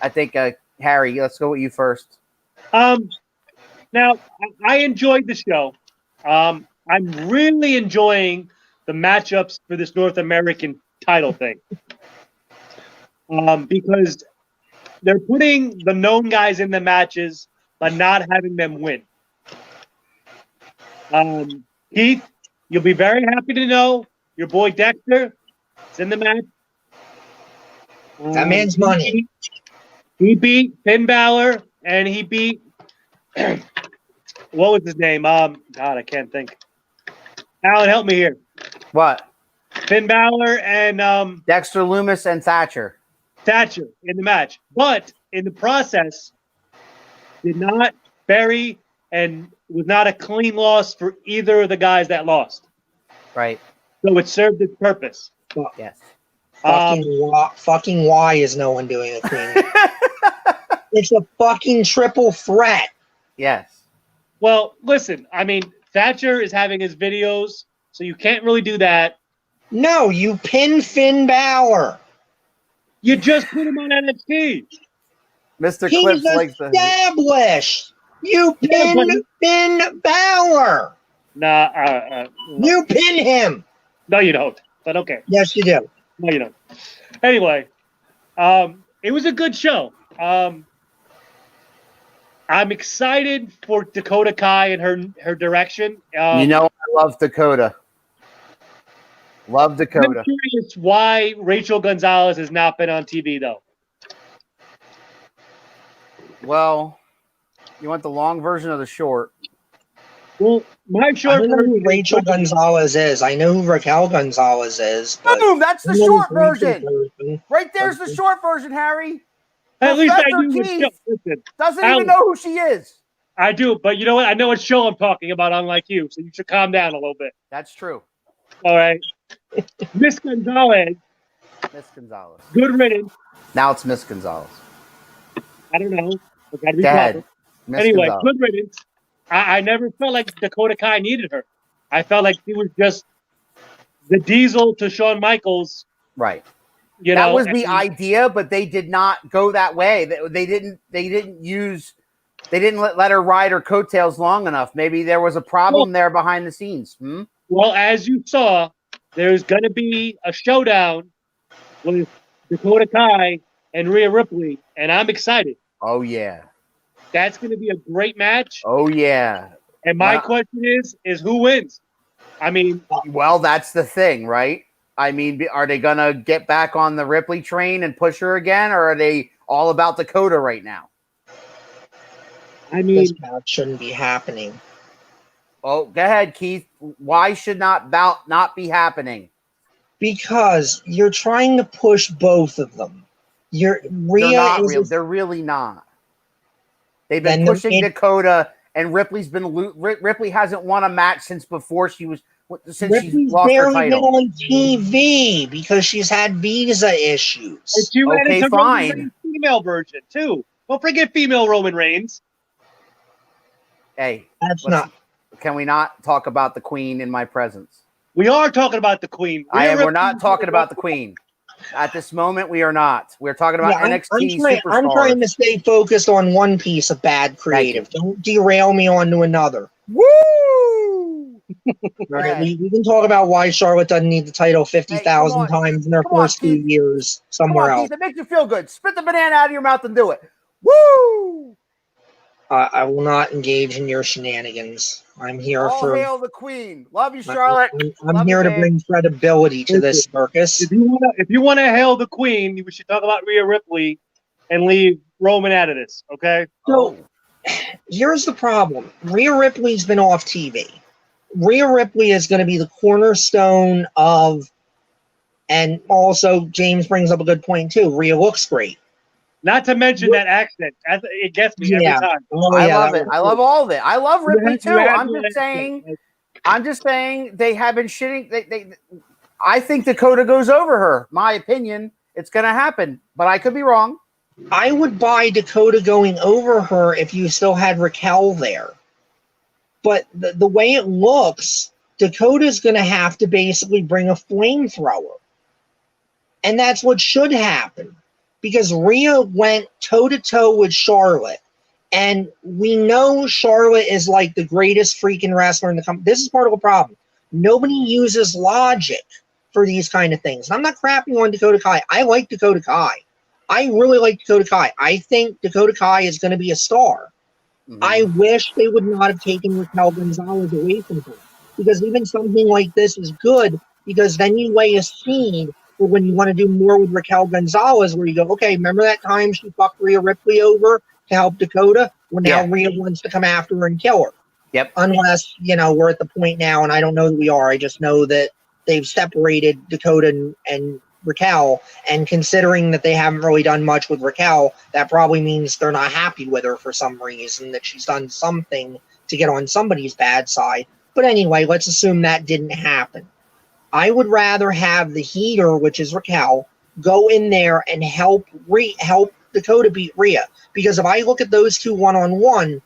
think, Harry, let's go with you first. Now, I enjoyed the show. I'm really enjoying the matchups for this North American title thing. Because they're putting the known guys in the matches, but not having them win. Keith, you'll be very happy to know your boy Dexter is in the match. That man's money. He beat Finn Balor, and he beat what was his name? God, I can't think. Alan, help me here. What? Finn Balor and Dexter Lumis and Thatcher in the match, but in the process, did not bury and was not a clean loss for either of the guys that lost. Right. So it served its purpose. Yes. Fucking why is no one doing a clean? It's a fucking triple threat. Yes. Well, listen, I mean, Thatcher is having his videos, so you can't really do that. No, you pin Finn Balor. You just put him on NXT. Mr. He's Clips likes the established. You pin Finn Balor. Nah, You pin him. no, you don't. But okay. Yes, you do. No, you don't. Anyway, it was a good show. I'm excited for Dakota Kai and her direction. you know, I love Dakota. Love Dakota. I'm curious why Rachel Gonzalez has not been on TV, though. Well, you want the long version of the short? Well, my I short don't know who version Rachel Gonzalez is. I know who Raquel Gonzalez is. But Boom! That's the I don't know short who Rachel version. version. Right there's the short version, Harry. At least I Professor do what Keith show. Listen, doesn't Alan. even know who she is. I do, but you know what? I know what show I'm talking about, unlike you, so you should calm down a little bit. That's true. All right. Miss Gonzalez, Miss Gonzalez. good riddance. Now it's Miss Gonzalez. I don't know. I gotta be Dad. proper. Miss Anyway, Gonzalez. good riddance. I never felt like Dakota Kai needed her. I felt like she was just the Diesel to Shawn Michaels. Right. You That know, was the idea, but they did not go that way. They didn't let her ride her coattails long enough. Maybe there was a problem there behind the scenes. Well, as you saw, there's going to be a showdown with Dakota Kai and Rhea Ripley, and I'm excited. Oh yeah. That's going to be a great match. Oh yeah. And my question is who wins? I mean, well, that's the thing, right? I mean, are they going to get back on the Ripley train and push her again, or are they all about Dakota right now? I mean, This match shouldn't be happening. Oh, go ahead, Keith. Why should not be happening? Because you're trying to push both of them. They're really not. They've been pushing Dakota, and Ripley hasn't won a match since Ripley's she's lost her barely been title. on TV because she's had visa issues. and you added Okay, to fine. Roman Reigns' female version too. Don't forget female Roman Reigns. Hey, Can we not talk about the Queen in my presence? We are talking about the Queen. We're not talking about the Queen. At this moment, we are not. We're talking about NXT superstars. I'm trying to stay focused on one piece of bad creative. Don't derail me onto another. Woo! Right, we can talk about why Charlotte doesn't need the title 50,000 times in her first few years somewhere else. Keith, it makes you feel good. Spit the banana out of your mouth and do it. Woo! I will not engage in your shenanigans. I'm here All for. hail the Queen. Love you, Charlotte. I'm here to bring credibility to this circus. If you want to hail the Queen, we should talk about Rhea Ripley and leave Roman out of this. Okay. So here's the problem: Rhea Ripley's been off TV. Rhea Ripley is going to be the cornerstone of, and also James brings up a good point too. Rhea looks great. Not to mention that accent. It gets me every time. I love it. I love all of it. I love Ripley too. I'm just saying they have been shitting. I think Dakota goes over her. My opinion. It's going to happen, but I could be wrong. I would buy Dakota going over her if you still had Raquel there. But the way it looks, Dakota's going to have to basically bring a flamethrower. And that's what should happen. Because Rhea went toe-to-toe with Charlotte. And we know Charlotte is like the greatest freaking wrestler in the company. This is part of the problem. Nobody uses logic for these kind of things. I'm not crapping on Dakota Kai. I like Dakota Kai. I really like Dakota Kai. I think Dakota Kai is going to be a star. Mhm. I wish they would not have taken Raquel Gonzalez away from her, because even something like this is good, because then you lay a seed for when you want to do more with Raquel Gonzalez, where you go, okay, remember that time she fucked Rhea Ripley over to help Dakota? Well, now Yeah. Rhea wants to come after her and kill her. Yep. Unless, we're at the point now, and I don't know that we are. I just know that they've separated Dakota and Raquel, and considering that they haven't really done much with Raquel, that probably means they're not happy with her for some reason, that she's done something to get on somebody's bad side. But anyway, let's assume that didn't happen. I would rather have the heater, which is Raquel, go in there and help Dakota beat Rhea. Because if I look at those two one-on-one,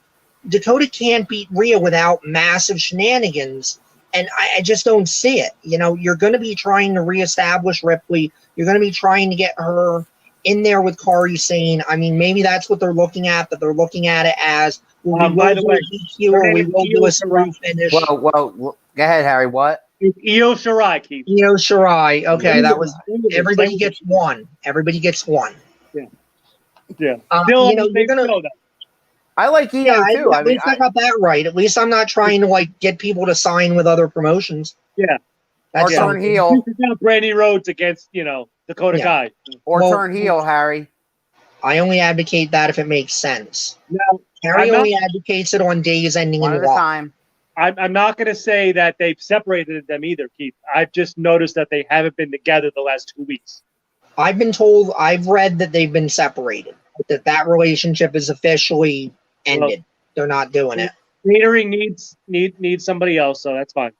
Dakota can't beat Rhea without massive shenanigans. And I just don't see it. You're going to be trying to reestablish Ripley. You're going to be trying to get her in there with Kairi Sane. I mean, maybe that's what they're looking at, but they're looking at it as, well, by the way, we will do a screw finish. Well, go ahead, Harry. What? It's Io Shirai, Keith. Io Shirai. Okay, that was everybody That gets one. Everybody gets one. Yeah. Still, you're gonna. I like Io too. At least I got that right. At least I'm not trying to get people to sign with other promotions. Yeah. Or turn heel. Brandy Rhodes against Dakota Kai. Or turn heel, Harry. I only advocate that if it makes sense. No, Harry only advocates it on days ending in one at a time. I'm not going to say that they've separated them either, Keith. I've just noticed that they haven't been together the last 2 weeks. I've read that they've been separated, that relationship is officially ended. They're not doing it. Catering needs somebody else, so that's fine.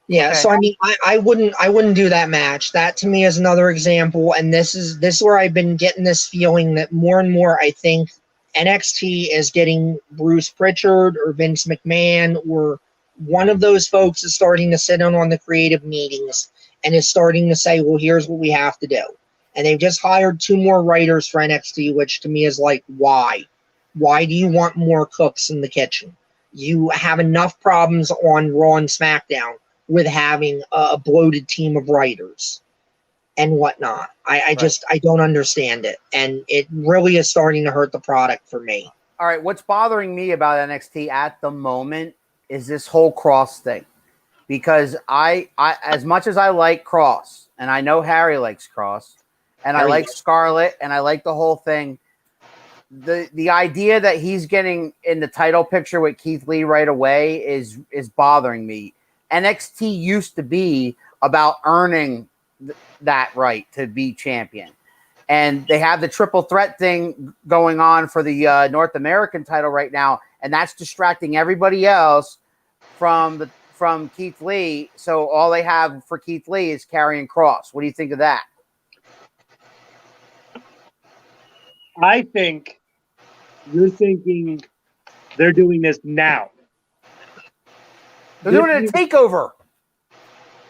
Yeah, Okay. so I mean, I wouldn't do that match. That to me is another example, and this is where I've been getting this feeling that more and more I think NXT is getting Bruce Pritchard or Vince McMahon or one of those folks is starting to sit in on the creative meetings and is starting to say, well, here's what we have to do. And they've just hired 2 more writers for NXT, which to me is like, why? Why do you want more cooks in the kitchen? You have enough problems on Raw and SmackDown with having a bloated team of writers and whatnot. I don't understand it. And it really is starting to hurt the product for me. All right, what's bothering me about NXT at the moment is this whole Cross thing. Because I as much as I like Cross, and I know Harry likes Cross, and I like Scarlett, and I like the whole thing, the idea that he's getting in the title picture with Keith Lee right away is bothering me. NXT used to be about earning that right to be champion. And they have the triple threat thing going on for the North American title right now, and that's distracting everybody else from Keith Lee. So all they have for Keith Lee is Karrion Kross. What do you think of that? I think you're thinking they're doing this now. They're doing a takeover.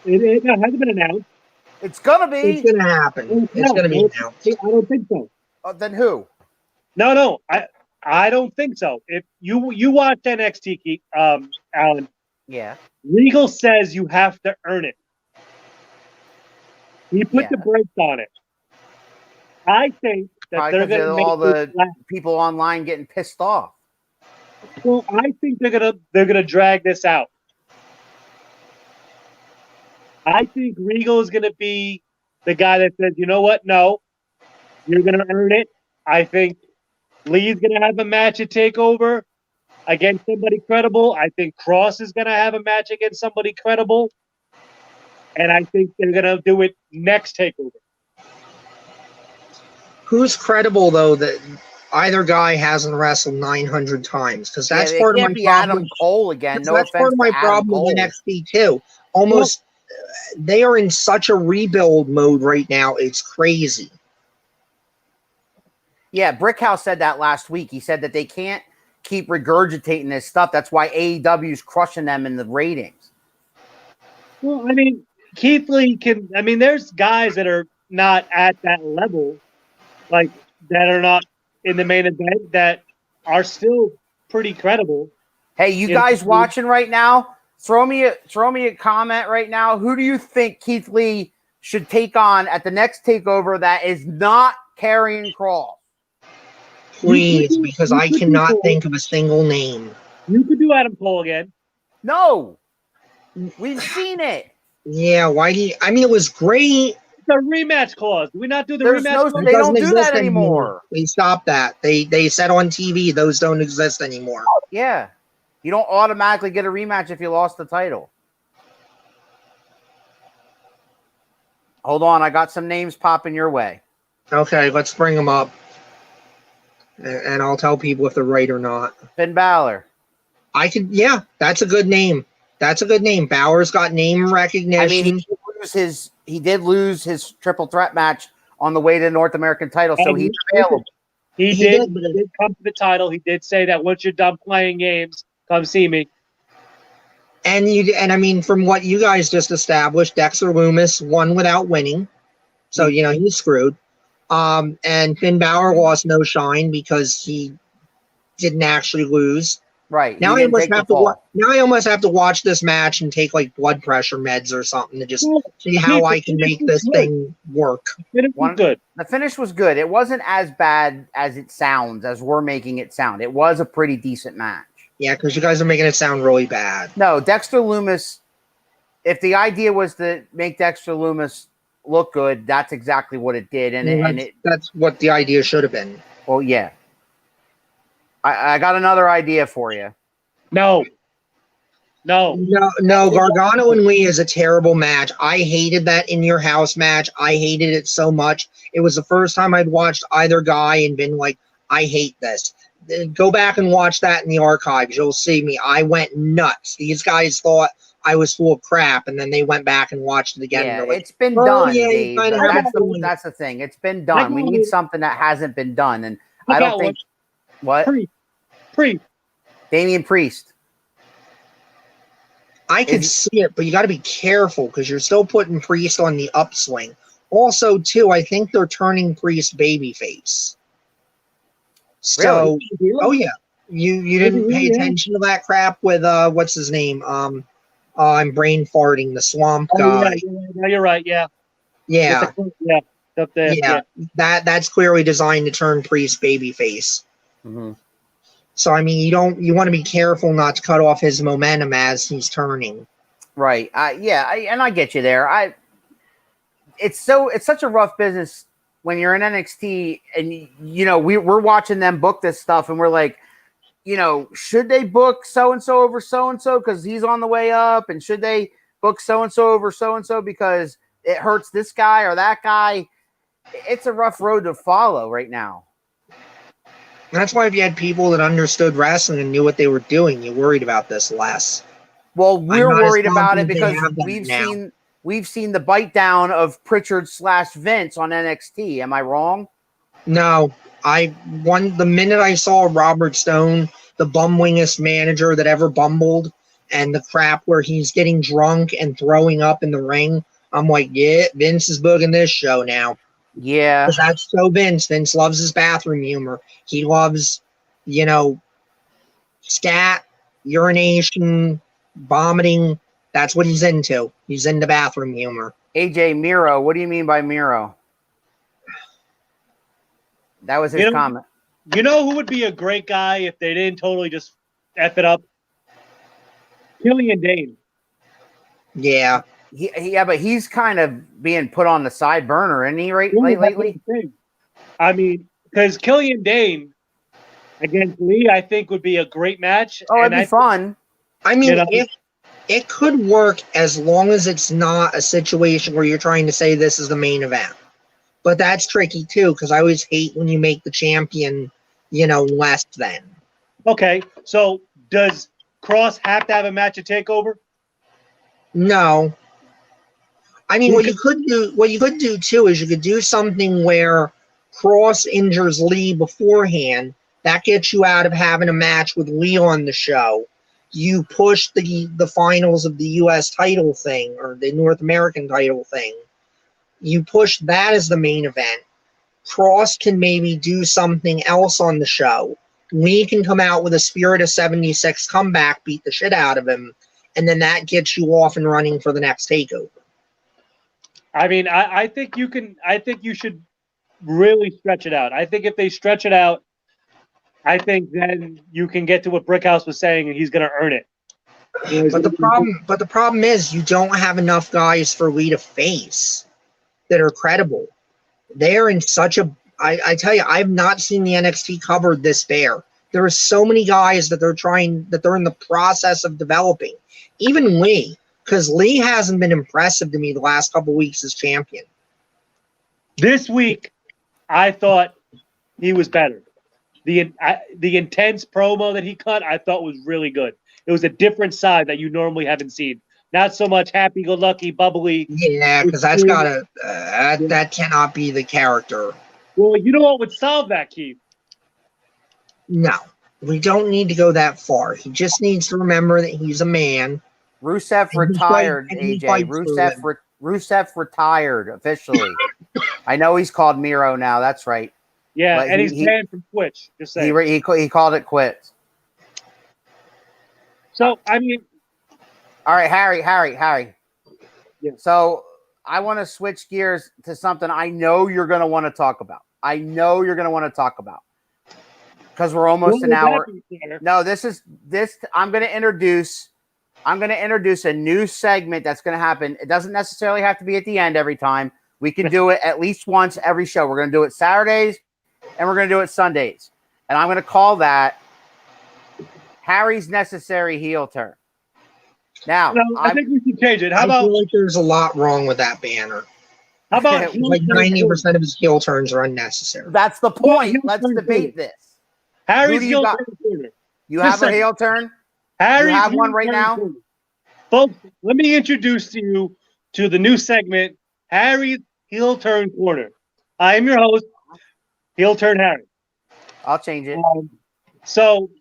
It hasn't been announced. It's gonna be. It's gonna happen. It's gonna be announced. I don't think so. Then who? No. I don't think so. If you watch NXT, Alan. Yeah. Regal says you have to earn it. He put the brakes on it. I think that they're going to make all the people online getting pissed off. Well, I think they're gonna drag this out. I think Regal is going to be the guy that says, you know what? No, you're going to earn it. I think Lee's going to have a match at TakeOver against somebody credible. I think Cross is going to have a match against somebody credible. And I think they're going to do it next TakeOver. Who's credible, though, that either guy hasn't wrestled 900 times? Because that's part of my problem. Adam Cole again. No that's part of my problem with NXT, too. Almost... They are in such a rebuild mode right now. It's crazy. Yeah, Brickhouse said that last week. He said that they can't keep regurgitating this stuff. That's why AEW is crushing them in the ratings. Well, I mean, Keith Lee can... I mean, there's guys that are not at that level, like, that are not in the main event that are still pretty credible. Hey, you guys watching right now? throw me a comment right now. Who do you think Keith Lee should take on at the next takeover that is not Karrion Kross? Please, because I cannot think of a single name. You could do Adam Cole again. No. We've seen it. Yeah, why do you? I mean, it was great. The rematch clause. Do we not do the There's rematch no- clause? They don't do Doesn't that exist anymore. They stopped that. They said on TV those don't exist anymore. Yeah. You don't automatically get a rematch if you lost the title. Hold on. I got some names popping your way. Okay, let's bring them up. And I'll tell people if they're right or not. Finn Balor. Yeah, that's a good name. That's a good name. Bauer's got name recognition. I mean, he did lose his triple threat match on the way to the North American title, so he's available. He did come to the title. He did say that once you're done playing games, come see me. And I mean, from what you guys just established, Dexter Lumis won without winning. So, he's screwed. And Finn Balor lost no shine because he didn't actually lose. Right. Now I almost have to watch this match and take like blood pressure meds or something to just see how I can make this thing work. Good. The finish was good. It wasn't as bad as it sounds, as we're making it sound. It was a pretty decent match. Yeah, because you guys are making it sound really bad. No, Dexter Lumis, if the idea was to make Dexter Lumis look good, that's exactly what it did. And that's what the idea should have been. Well, yeah. I got another idea for you. No. Gargano and Lee is a terrible match. I hated that In Your House match. I hated it so much. It was the first time I'd watched either guy and been like, I hate this. Go back and watch that in the archives. You'll see me. I went nuts. These guys thought I was full of crap, and then they went back and watched it again. Yeah, and like, it's been done, yeah, Dave. That's the thing. It's been done. We need something that hasn't been done, and I don't think. What? Priest. Damian Priest. I could see it, but you got to be careful because you're still putting Priest on the upswing. Also, too, I think they're turning Priest babyface. So, really? Oh yeah, you didn't pay attention to that crap with what's his name? I'm brain farting. The Swamp guy. Yeah, no, you're right. Yeah. Yeah. Up there. Yeah. That's clearly designed to turn Priest babyface. Mm-hmm. So I mean, you want to be careful not to cut off his momentum as he's turning. Right. And I get you there. It's such a rough business when you're in NXT and we're watching them book this stuff and we're like, should they book so and so over so and so because he's on the way up, and should they book so and so over so and so because it hurts this guy or that guy? It's a rough road to follow right now. That's why if you had people that understood wrestling and knew what they were doing, you worried about this less. Well, we're worried about it because we've seen the bite down of Pritchard / Vince on NXT. Am I wrong? No, the minute I saw Robert Stone, the bumwingest manager that ever bumbled, and the crap where he's getting drunk and throwing up in the ring, I'm like, yeah, Vince is booking this show now. Yeah. Because that's so Vince. Vince loves his bathroom humor. He loves, scat, urination, vomiting. That's what he's into. He's into bathroom humor. AJ Miro, what do you mean by Miro? That was his comment. You know who would be a great guy if they didn't totally just F it up? Killian Dane. Yeah. But he's kind of being put on the side burner, isn't he, lately? I mean, because Killian Dane against Lee, I think, would be a great match. Oh, it'd be fun. I mean, if it could work as long as it's not a situation where you're trying to say this is the main event. But that's tricky, too, because I always hate when you make the champion, less than. Okay, so does Cross have to have a match at TakeOver? No. I mean, what you could do too is you could do something where Cross injures Lee beforehand. That gets you out of having a match with Lee on the show. You push the finals of the U.S. title thing or the North American title thing. You push that as the main event. Cross can maybe do something else on the show. Lee can come out with a Spirit of 76 comeback, beat the shit out of him, and then that gets you off and running for the next takeover. I mean, I think you can. I think you should really stretch it out. I think if they stretch it out, I think then you can get to what Brickhouse was saying, and he's going to earn it. But the problem is you don't have enough guys for Lee to face that are credible. They are in such a. I tell you, I've not seen the NXT covered this bare. There are so many guys that they're in the process of developing. Even Lee, because Lee hasn't been impressive to me the last couple of weeks as champion. This week, I thought he was better. The intense promo that he cut, I thought was really good. It was a different side that you normally haven't seen. Not so much happy-go-lucky, bubbly. Yeah, because that's gotta that cannot be the character. Well, you know what would solve that, Keith? No, we don't need to go that far. He just needs to remember that he's a man. Rusev retired, AJ. Rusev retired officially. I know he's called Miro now. That's right. Yeah, but and he's banned from Twitch. Just saying. He called it quits. So, I mean. All right, Harry. Yeah. So, I want to switch gears to something I know you're going to want to talk about. Because we're almost an hour. No, I'm going to introduce a new segment that's going to happen. It doesn't necessarily have to be at the end every time. We can do it at least once every show. We're going to do it Saturdays and we're going to do it Sundays. And I'm going to call that Harry's Necessary Heel Turn. Now, I think we should change it. I feel like there's a lot wrong with that banner. How about like 90% of his heel turns are unnecessary? That's the point. Let's debate this. Harry's heel turn. You have a heel turn? Harry, you have one right now? Folks, let me introduce you to the new segment, Harry's Heel Turn Corner. I am your host, Heel Turn Harry. I'll change it. So,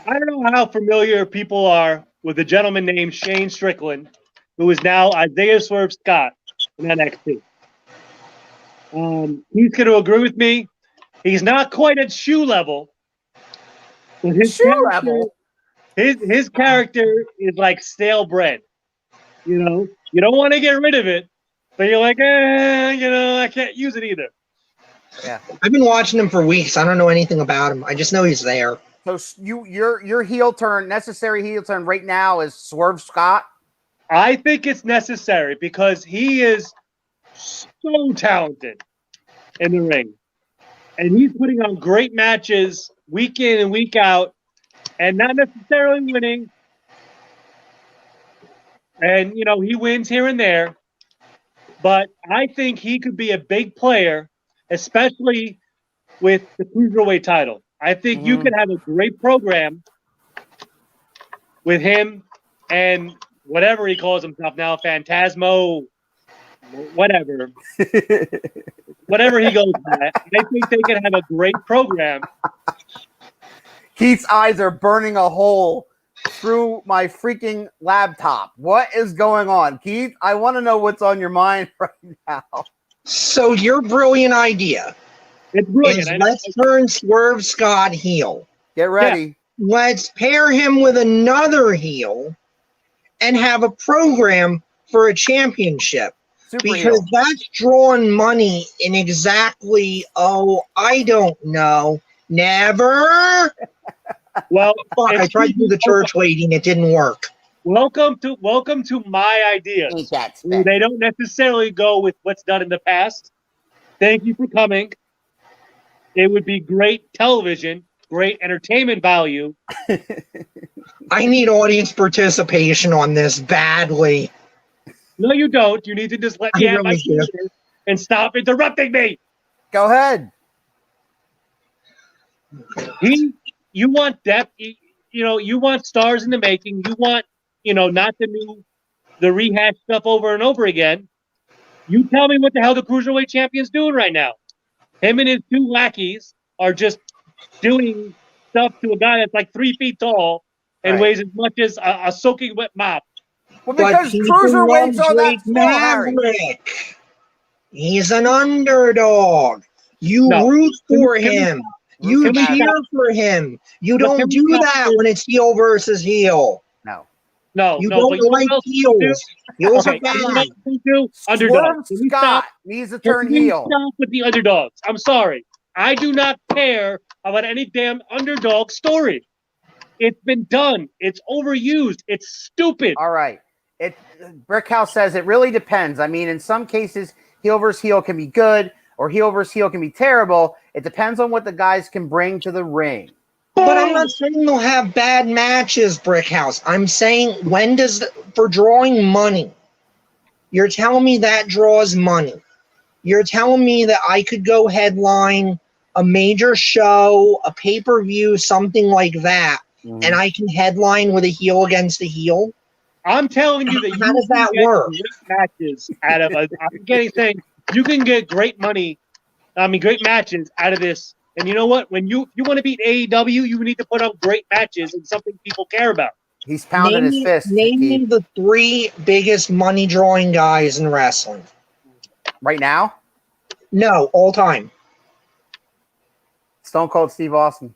I don't know how familiar people are with a gentleman named Shane Strickland, who is now Isaiah Swerve Scott in NXT. He's going to agree with me. He's not quite at shoe level. His character is like stale bread. You know, you don't want to get rid of it, but you're like, I can't use it either. Yeah, I've been watching him for weeks. I don't know anything about him. I just know he's there. So your heel turn, necessary heel turn right now is Swerve Scott? I think it's necessary because he is so talented in the ring. And he's putting on great matches week in and week out and not necessarily winning. And, he wins here and there. But I think he could be a big player, especially with the Cruiserweight title. I think you could have a great program with him and whatever he calls himself now, Phantasmo, whatever. Whatever he goes by. I think they can have a great program. Keith's eyes are burning a hole through my freaking laptop. What is going on? Keith, I want to know what's on your mind right now. So your brilliant idea. It's brilliant. Let's turn Swerve Scott heel. Get ready. Yeah. Let's pair him with another heel and have a program for a championship. Because that's drawing money in exactly, I don't know. Never. Well, I tried to do the church lady and it didn't work. Welcome to my ideas. They don't necessarily go with what's done in the past. Thank you for coming. It would be great television, great entertainment value. I need audience participation on this badly. No, you don't. You need to just let me have my question and stop interrupting me. Go ahead. You want depth. You want stars in the making. You want, not the rehash stuff over and over again. You tell me what the hell the Cruiserweight champion's doing right now. Him and his two lackeys are just doing stuff to a guy that's like 3 feet tall and weighs as much as a soaking wet mop. Well, because Cruiserweight's on that Maverick. He's an underdog. You root for him. You cheer for him. You don't do that when it's heel versus heel. No. No, You no, don't but you know like what else heels. do? Heels are Okay, you know bad. what we do? Swerve Underdogs. Can we Scott stop? needs to Can turn we heel. stop with the underdogs? I'm sorry. I do not care about any damn underdog story. It's been done. It's overused. It's stupid. All right. Brickhouse says it really depends. I mean, in some cases, heel versus heel can be good, or heel versus heel can be terrible. It depends on what the guys can bring to the ring. But I'm not saying they'll have bad matches, Brickhouse. I'm saying for drawing money. You're telling me that draws money. You're telling me that I could go headline a major show, a pay-per-view, something like that, and I can headline with a heel against a heel? I'm telling you that How does that work? Great matches out of us. I'm saying you can get great money. I mean, great matches out of this. And you know what? When you want to beat AEW, you need to put up great matches and something people care about. He's pounding his fist. Name me the 3 biggest money drawing guys in wrestling. Right now? No, all time. Stone Cold Steve Austin.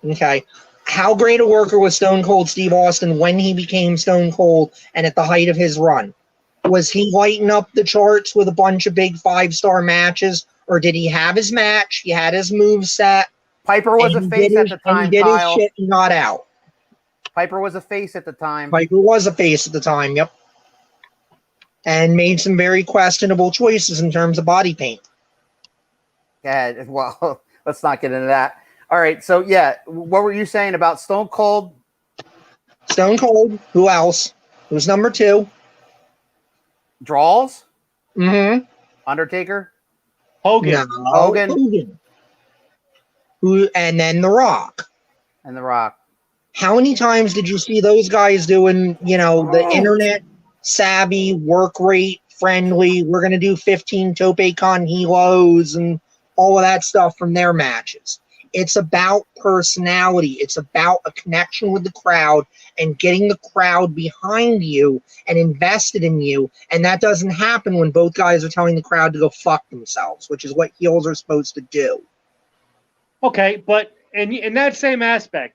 Okay. How great a worker was Stone Cold Steve Austin when he became Stone Cold and at the height of his run? Was he lighting up the charts with a bunch of big 5-star matches, or did he have his match? He had his move set. Piper was a face at the time, and he did Kyle. his shit and got out. Piper was a face at the time. Piper was a face at the time, yep. And made some very questionable choices in terms of body paint. Yeah, well, let's not get into that. All right, so yeah, what were you saying about Stone Cold? Stone Cold. Who else? Who's number 2? Draws? Mm-hmm. Undertaker? Hogan. No, Hogan. And then The Rock. And The Rock. How many times did you see those guys doing, the internet savvy, work rate, friendly, we're going to do 15 Tope Con Helos and all of that stuff from their matches? It's about personality. It's about a connection with the crowd and getting the crowd behind you and invested in you. And that doesn't happen when both guys are telling the crowd to go fuck themselves, which is what heels are supposed to do. Okay, but in that same aspect,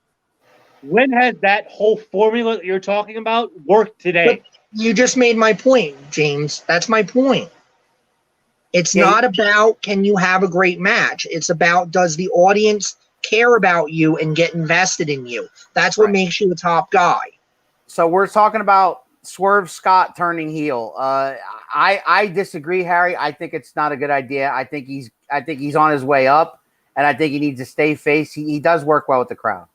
when has that whole formula that you're talking about worked today? But you just made my point, James. That's my point. It's not about can you have a great match. It's about does the audience care about you and get invested in you. That's what makes you a top guy. So we're talking about Swerve Scott turning heel. I disagree, Harry. I think it's not a good idea. I think he's on his way up, and I think he needs to stay face. He does work well with the crowd.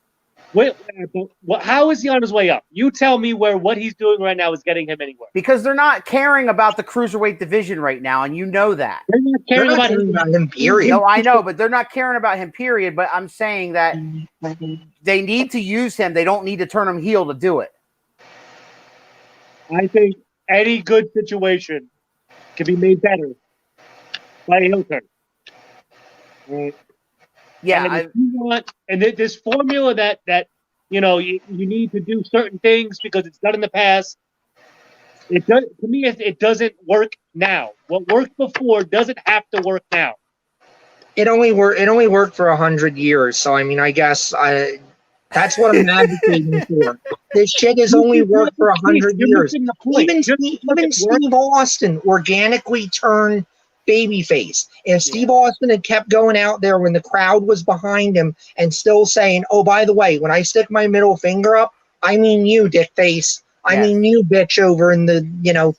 Wait, how is he on his way up? You tell me where what he's doing right now is getting him anywhere. Because they're not caring about the cruiserweight division right now, and you know that. They're not caring about him, period. No, I know, but they're not caring about him, period. But I'm saying that they need to use him. They don't need to turn him heel to do it. I think any good situation can be made better by a heel turn. Right? Yeah, and this formula that you need to do certain things because it's done in the past. It does to me. It doesn't work now. What worked before doesn't have to work now. It only worked for 100 years. So I mean, I guess that's what I'm advocating for. This shit has only worked for 100 years. Even Steve Austin organically turned babyface. If Steve Austin had kept going out there when the crowd was behind him and still saying, "Oh, by the way, when I stick my middle finger up, I mean you, dick face. I mean you, bitch, over in the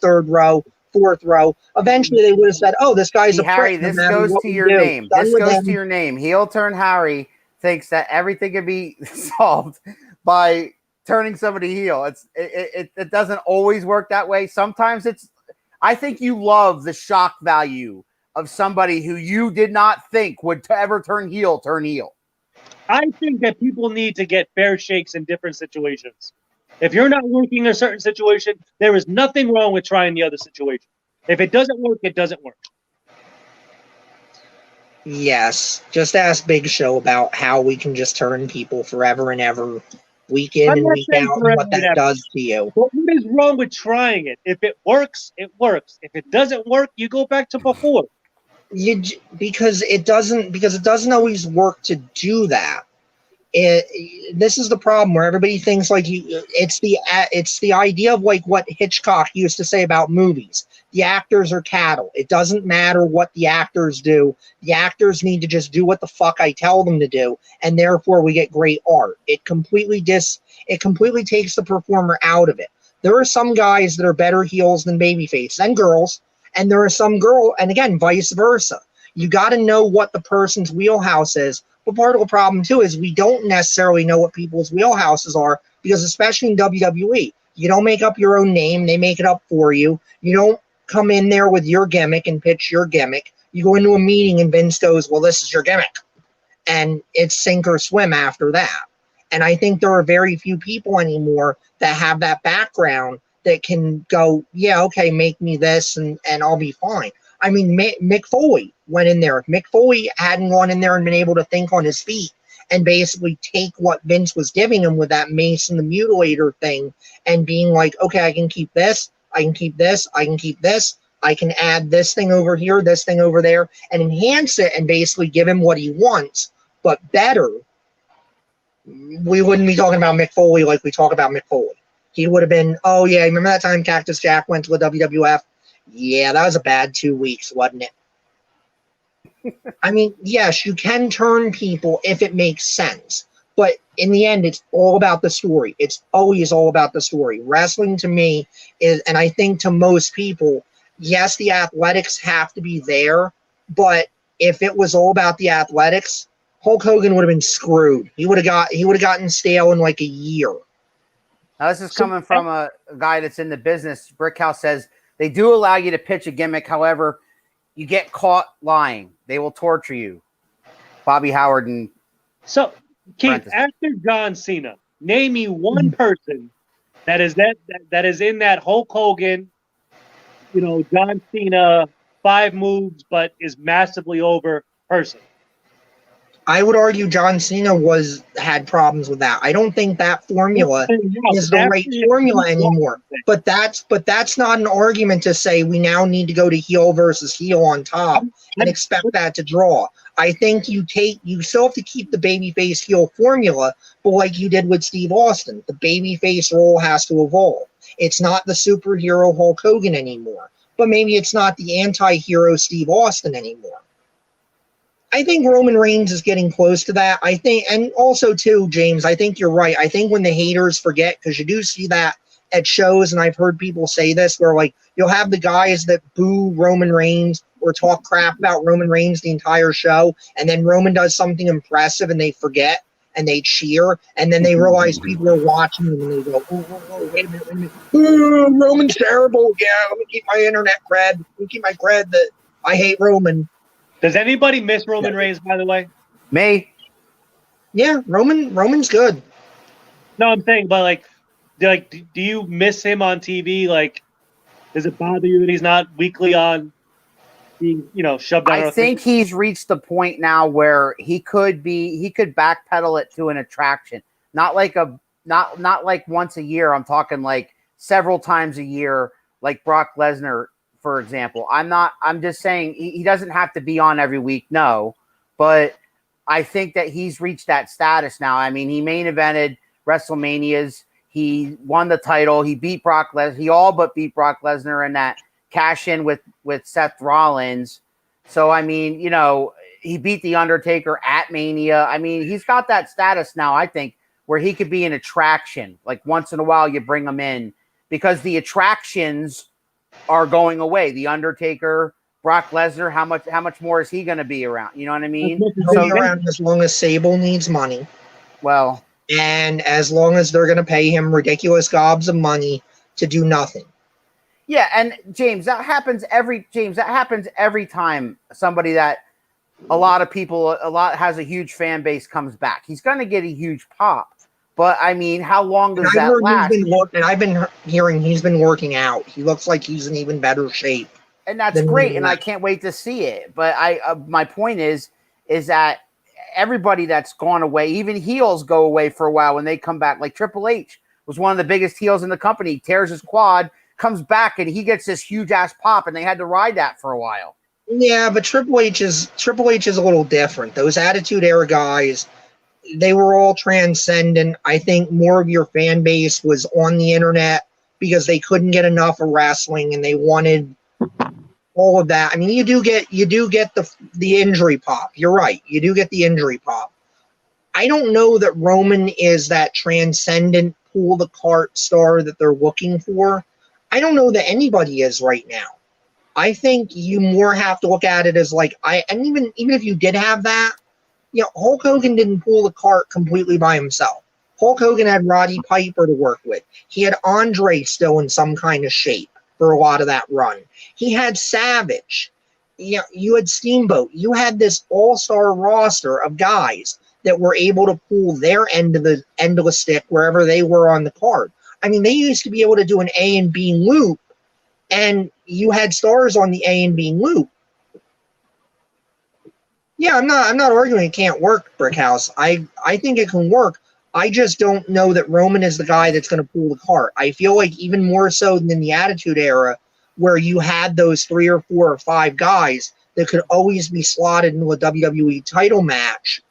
3rd row, 4th row." Eventually, they would have said, "Oh, this guy's a Harry." prick, This no goes to your name. This goes to your name. Heel turn Harry thinks that everything can be solved by turning somebody heel. It doesn't always work that way. Sometimes it's. I think you love the shock value of somebody who you did not think would ever turn heel. I think that people need to get fair shakes in different situations. If you're not working a certain situation, there is nothing wrong with trying the other situation. If it doesn't work, it doesn't work. Yes. Just ask Big Show about how we can just turn people forever and ever, week in and week out, and what that does to you. But what is wrong with trying it? If it works, it works. If it doesn't work, you go back to before. Because it doesn't always work to do that. This is the problem where everybody thinks like it's the idea of like what Hitchcock used to say about movies. The actors are cattle. It doesn't matter what the actors do. The actors need to just do what the fuck I tell them to do, and therefore we get great art. It completely takes the performer out of it. There are some guys that are better heels than babyface, and girls, and there are some and again, vice versa. You got to know what the person's wheelhouse is. But part of the problem, too, is we don't necessarily know what people's wheelhouses are because especially in WWE, you don't make up your own name. They make it up for you. You don't come in there with your gimmick and pitch your gimmick. You go into a meeting and Vince goes, well, this is your gimmick. And it's sink or swim after that. And I think there are very few people anymore that have that background that can go, yeah, okay, make me this and I'll be fine. I mean, Mick Foley went in there. If Mick Foley hadn't gone in there and been able to think on his feet and basically take what Vince was giving him with that Mace and the Mutilator thing and being like, okay, I can keep this, I can keep this, I can keep this, I can add this thing over here, this thing over there, and enhance it and basically give him what he wants, but better, we wouldn't be talking about Mick Foley like we talk about Mick Foley. He would have been, oh yeah, remember that time Cactus Jack went to the WWF? Yeah, that was a bad 2 weeks, wasn't it? I mean, yes, you can turn people if it makes sense. But in the end, it's all about the story. It's always all about the story. Wrestling to me is, and I think to most people, yes, the athletics have to be there. But if it was all about the athletics, Hulk Hogan would have been screwed. He would have gotten stale in like a year. Now, this is coming from a guy that's in the business. Brickhouse says, they do allow you to pitch a gimmick. However, you get caught lying. They will torture you. Bobby Howard and so Keith, after John Cena, name me one person that is in that Hulk Hogan, John Cena 5 moves, but is massively over person. I would argue John Cena had problems with that. I don't think that formula is the right formula anymore. But that's not an argument to say we now need to go to heel versus heel on top and expect that to draw. I think you still have to keep the babyface heel formula, but like you did with Steve Austin, the babyface role has to evolve. It's not the superhero Hulk Hogan anymore, but maybe it's not the anti-hero Steve Austin anymore. I think Roman Reigns is getting close to that. I think, and also too, James, I think you're right. I think when the haters forget, because you do see that at shows, and I've heard people say this, where like you'll have the guys that boo Roman Reigns or talk crap about Roman Reigns the entire show, and then Roman does something impressive and they forget and they cheer, and then they realize people are watching them and they go, oh, wait a minute. Ooh, Roman's terrible. Yeah, let me keep my internet cred. Let me keep my cred that I hate Roman. Does anybody miss Roman Reigns, by the way? Me? Yeah, Roman's good. No, I'm saying, but do you miss him on TV? Like, does it bother you that he's not weekly on, being shoved down? I think he's reached the point now where he could backpedal it to an attraction, not like once a year. I'm talking like several times a year, like Brock Lesnar, for example. I'm just saying he doesn't have to be on every week, no, but I think that he's reached that status now. I mean, he main evented WrestleManias. He won the title. He beat Brock Lesnar. He all but beat Brock Lesnar in that cash in with Seth Rollins. So, I mean, he beat The Undertaker at Mania. I mean, he's got that status now, I think, where he could be an attraction. Like once in a while you bring him in because the attractions are going away. The Undertaker, Brock Lesnar, how much more is he going to be around? You know what I mean? So around as long as Sable needs money. Well, and as long as they're going to pay him ridiculous gobs of money to do nothing. Yeah, and James, that happens every time somebody that has a huge fan base comes back. He's going to get a huge pop. But, I mean, how long does that last? I've been hearing he's been working out. He looks like he's in even better shape. And that's great, and I can't wait to see it. But my point is that everybody that's gone away, even heels go away for a while when they come back. Like Triple H was one of the biggest heels in the company. He tears his quad, comes back, and he gets this huge-ass pop, and they had to ride that for a while. Yeah, but Triple H is a little different. Those Attitude Era guys they were all transcendent. I think more of your fan base was on the internet because they couldn't get enough of wrestling and they wanted all of that. I mean, you do get the injury pop. You're right. You do get the injury pop. I don't know that Roman is that transcendent pull the cart star that they're looking for. I don't know that anybody is right now. I think you more have to look at it as like and even if you did have that, Hulk Hogan didn't pull the cart completely by himself. Hulk Hogan had Roddy Piper to work with. He had Andre still in some kind of shape for a lot of that run. He had Savage. You had Steamboat. You had this all-star roster of guys that were able to pull their end of the stick wherever they were on the card. I mean, they used to be able to do an A and B loop, and you had stars on the A and B loop. Yeah, I'm not arguing it can't work, Brickhouse. I think it can work. I just don't know that Roman is the guy that's going to pull the cart. I feel like even more so than in the Attitude Era, where you had those 3 or 4 or 5 guys that could always be slotted into a WWE title match.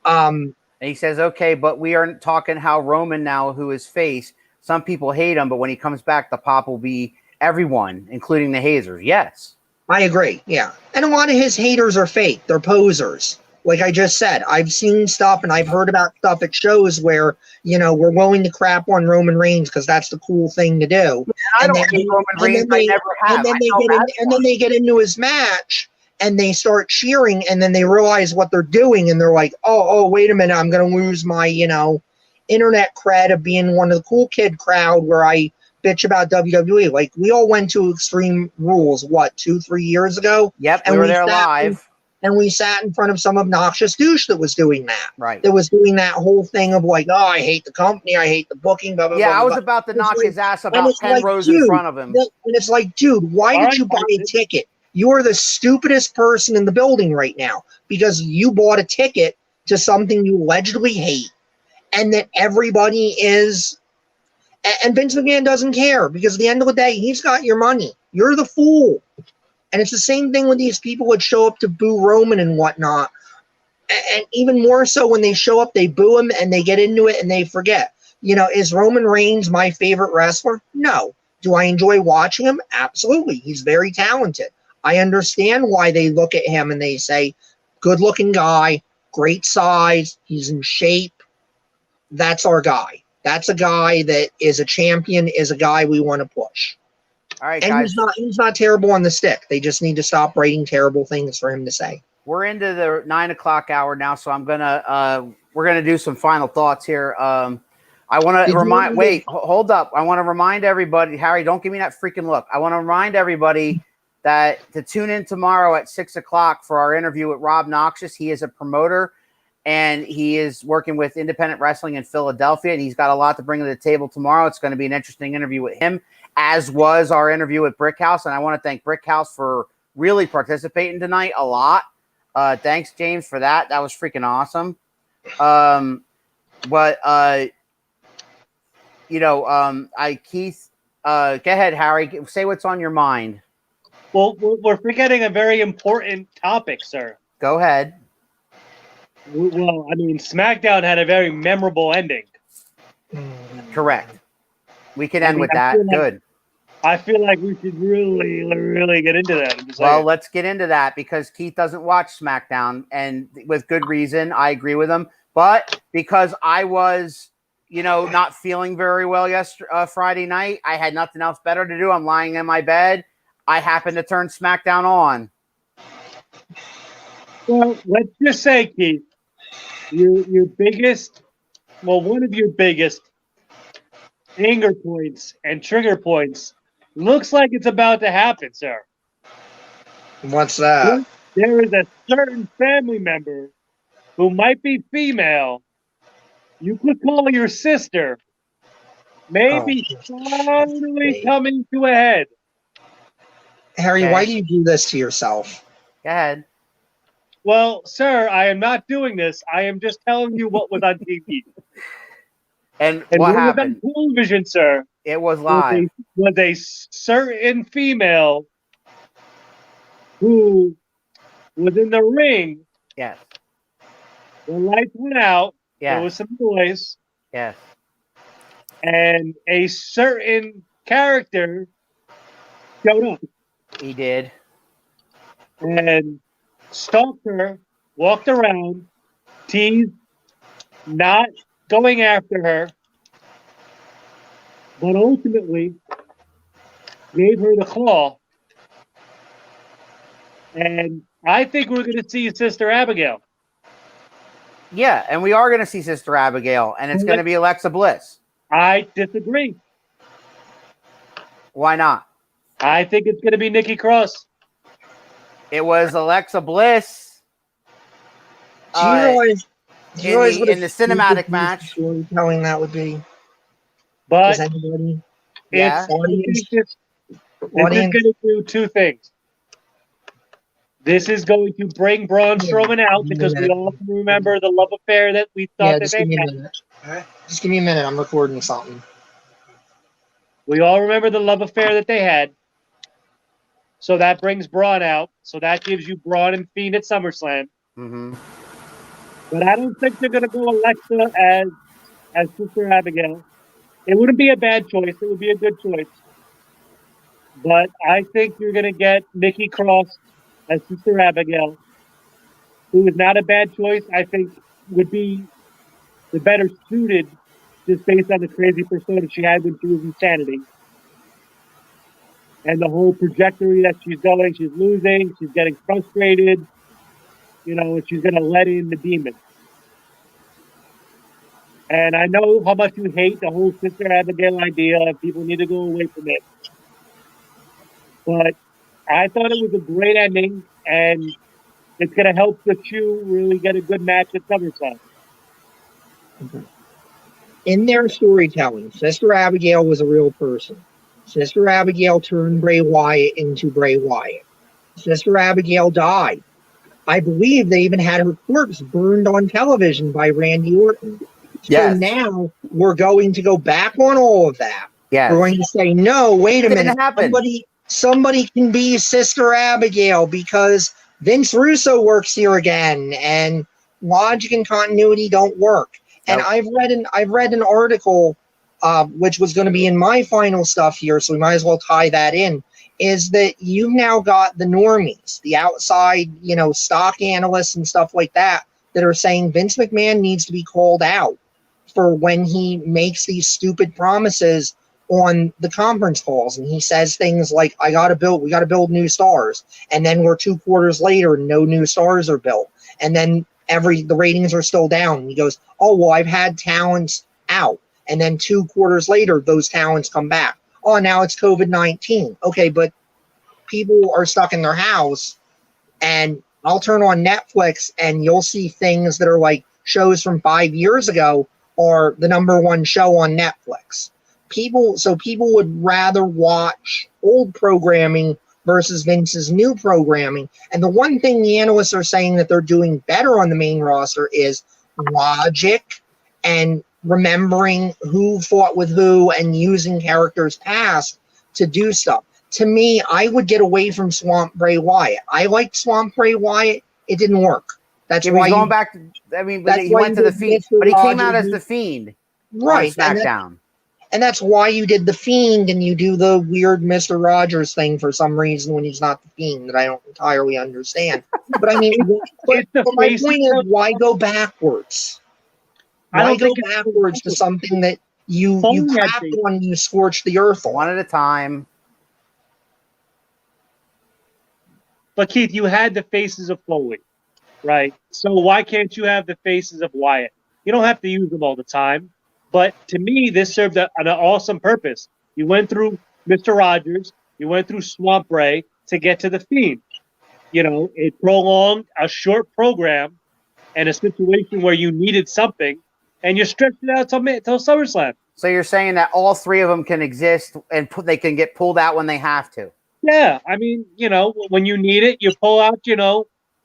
And he says, okay, but we aren't talking how Roman now, who is face, some people hate him, but when he comes back, the pop will be everyone, including the hazers. Yes. I agree, yeah. And a lot of his haters are fake. They're posers. Like I just said, I've seen stuff and I've heard about stuff at shows where, we're willing to crap on Roman Reigns because that's the cool thing to do. I don't hate Roman Reigns. I never have. And then they get into his match and they start cheering and then they realize what they're doing and they're like, oh, wait a minute, I'm going to lose my, internet cred of being one of the cool kid crowd where I bitch about WWE. Like, we all went to Extreme Rules, 2-3 years ago? Yep, and we were there live. And we sat in front of some obnoxious douche that was doing that. Right. That was doing that whole thing of like, I hate the company, I hate the booking, blah, blah, blah. I was about to knock his ass about 10 rows in front of him. And it's like, dude, why did you buy a ticket? You are the stupidest person in the building right now because you bought a ticket to something you allegedly hate and that everybody is... And Vince McMahon doesn't care because at the end of the day, he's got your money. You're the fool. And it's the same thing when these people would show up to boo Roman and whatnot. And even more so when they show up, they boo him and they get into it and they forget. Is Roman Reigns my favorite wrestler? No. Do I enjoy watching him? Absolutely. He's very talented. I understand why they look at him and they say, good-looking guy, great size, he's in shape. That's our guy. That's a guy that is a champion, is a guy we want to push. All right, and guys. He's not terrible on the stick. They just need to stop writing terrible things for him to say. We're into the 9 o'clock hour now, so we're gonna do some final thoughts here. I want to hold up. I want to remind everybody, Harry, don't give me that freaking look. I want to remind everybody that to tune in tomorrow at 6 o'clock for our interview with Rob Noxious. He is a promoter and he is working with independent wrestling in Philadelphia, and he's got a lot to bring to the table tomorrow. It's going to be an interesting interview with him, as was our interview with Brickhouse. And I want to thank Brickhouse for really participating tonight a lot. Thanks, James, for that. That was freaking awesome. Keith, go ahead, Harry. Say what's on your mind. Well, we're forgetting a very important topic, sir. Go ahead. Well, I mean, SmackDown had a very memorable ending. Correct. We can end with that. Good. I feel like we should really, really get into that. Well, let's get into that because Keith doesn't watch SmackDown, and with good reason. I agree with him. But because I was, not feeling very well Friday night, I had nothing else better to do. I'm lying in my bed. I happened to turn SmackDown on. Well, let's just say, Keith, one of your biggest anger points and trigger points looks like it's about to happen, sir. What's that? There is a certain family member who might be female. You could call your sister. Maybe finally coming to a head. Harry, why do you do this to yourself? Go ahead. Well, sir, I am not doing this. I am just telling you what was on TV. and what happened? On television, sir. It was live. Was a certain female who was in the ring. Yes. The lights went out. Yeah. There was some noise. Yes. And a certain character showed up He did. and stalked her, walked around, teased, not going after her, but ultimately gave her the claw. And I think we're going to see Sister Abigail. Yeah, and we are going to see Sister Abigail, and it's going to be Alexa Bliss. I disagree. Why not? I think it's going to be Nikki Cross. It was Alexa Bliss. Do you realize what in the cinematic match? Storytelling that would be. But Does anybody? Yeah. this is going to do two things. This is going to bring Braun Strowman out because we all remember the love affair that we thought that they had. Just give me a minute. I'm recording something. We all remember the love affair that they had. So that brings Braun out. So that gives you Braun and Fiend at SummerSlam. Mm-hmm. But I don't think they're going to go Alexa as Sister Abigail. It wouldn't be a bad choice. It would be a good choice. But I think you're going to get Nikki Cross as Sister Abigail, who is not a bad choice. I think would be the better suited just based on the crazy persona she had when she was Insanity. And the whole trajectory that she's going, she's losing, she's getting frustrated, and she's going to let in the demon. And I know how much you hate the whole Sister Abigail idea. People need to go away from it. But I thought it was a great ending, and it's going to help the Chew really get a good match at SummerSlam. In their storytelling, Sister Abigail was a real person. Sister Abigail turned Bray Wyatt into Bray Wyatt. Sister Abigail died. I believe they even had her corpse burned on television by Randy Orton. So now we're going to go back on all of that. Yes. We're going to say, no, wait a minute. Happen. Somebody can be Sister Abigail because Vince Russo works here again, and logic and continuity don't work. And I've read an article, which was going to be in my final stuff here, so we might as well tie that in. Is that you've now got the normies, the outside, stock analysts and stuff like that are saying Vince McMahon needs to be called out for when he makes these stupid promises on the conference calls, and he says things like, we got to build new stars, and then we're 2 quarters later, no new stars are built, and then the ratings are still down. And he goes, oh, well, I've had talents out, and then 2 quarters later, those talents come back. Oh, now it's COVID-19. Okay, but people are stuck in their house, and I'll turn on Netflix, and you'll see things that are like shows from 5 years ago are the #1 show on Netflix. People would rather watch old programming versus Vince's new programming. And the one thing the analysts are saying that they're doing better on the main roster is logic and remembering who fought with who and using characters past to do stuff. To me, I would get away from Swamp Bray Wyatt. I liked Swamp Bray Wyatt. It didn't work. That's why he's going back. He went to the Fiend, but he came out as the Fiend, right? On SmackDown. And that's why you did the Fiend, and you do the weird Mr. Rogers thing for some reason when he's not the Fiend that I don't entirely understand. But I mean, but my point is, why go backwards? Why go backwards to something that you crapped on, you scorched the earth on? One at a time. But Keith, you had the faces of Foley, right? So why can't you have the faces of Wyatt? You don't have to use them all the time. But to me, this served an awesome purpose. You went through Mr. Rogers, you went through Swamp Bray to get to the Fiend. It prolonged a short program and a situation where you needed something, and you stretched it out till SummerSlam. So you're saying that all three of them can exist and they can get pulled out when they have to? Yeah, I mean, when you need it, you pull out,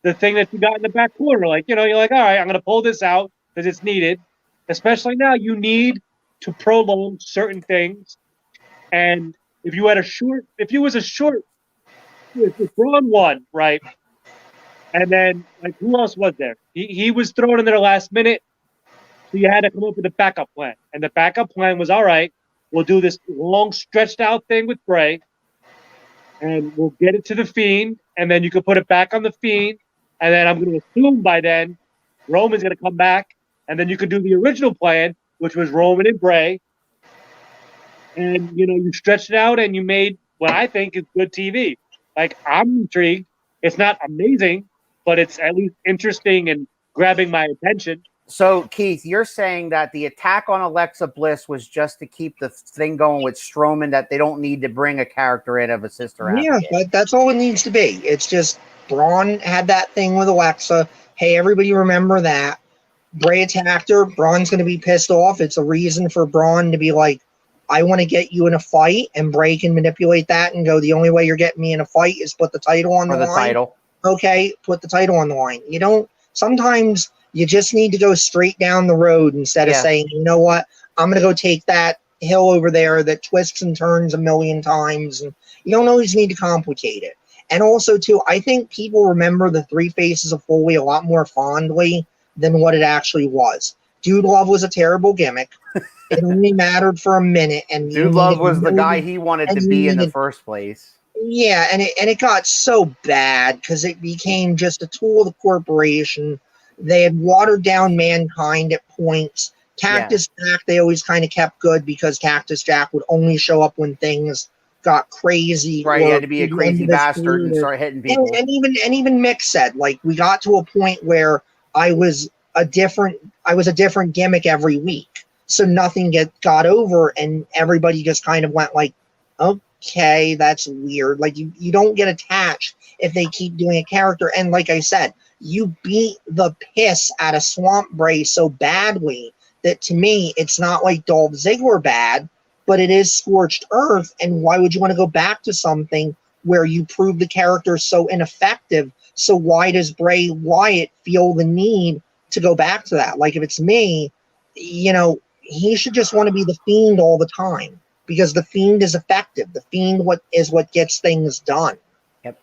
the thing that you got in the back corner. You're like, all right, I'm going to pull this out because it's needed. Especially now, you need to prolong certain things. And if Braun won, right? And then, who else was there? He was thrown in there last minute. So you had to come up with a backup plan. And the backup plan was, all right, we'll do this long stretched out thing with Bray, and we'll get it to the Fiend, and then you can put it back on the Fiend, and then I'm going to assume by then Roman's going to come back, and then you could do the original plan, which was Roman and Bray, and you stretched it out, and you made what I think is good TV. Like, I'm intrigued. It's not amazing, but it's at least interesting and grabbing my attention. So, Keith, you're saying that the attack on Alexa Bliss was just to keep the thing going with Strowman, that they don't need to bring a character in of a sister Yeah, that's all it needs to be. It's just Braun had that thing with Alexa. Hey, everybody remember that. Bray attacked her. Braun's going to be pissed off. It's a reason for Braun to be like, I want to get you in a fight, and Bray can manipulate that and go, the only way you're getting me in a fight is put the title on the line. Title. Okay, put the title on the line. Sometimes you just need to go straight down the road instead of saying, you know what, I'm going to go take that hill over there that twists and turns a million times. And you don't always need to complicate it. And also, too, I think people remember the Three Faces of Foley a lot more fondly than what it actually was. Dude Love was a terrible gimmick. It only mattered for a minute. And Dude Love was the guy he wanted to be in the first place. Yeah, and it got so bad because it became just a tool of the corporation. They had watered down Mankind at points. Cactus Jack, they always kind of kept good because Cactus Jack would only show up when things got crazy. Right, he had to be a crazy bastard and start hitting people. And even Mick said, like, we got to a point where I was a different gimmick every week. So nothing got over, and everybody just kind of went like, okay, that's weird. Like, you don't get attached if they keep doing a character. And like I said, you beat the piss out of Swamp Bray so badly that, to me, it's not like Dolph Ziggler bad, but it is scorched earth. And why would you want to go back to something where you prove the character so ineffective? So why does Bray Wyatt feel the need to go back to that? Like, if it's me, he should just want to be the Fiend all the time, because the Fiend is effective. The Fiend is what gets things done. Yep.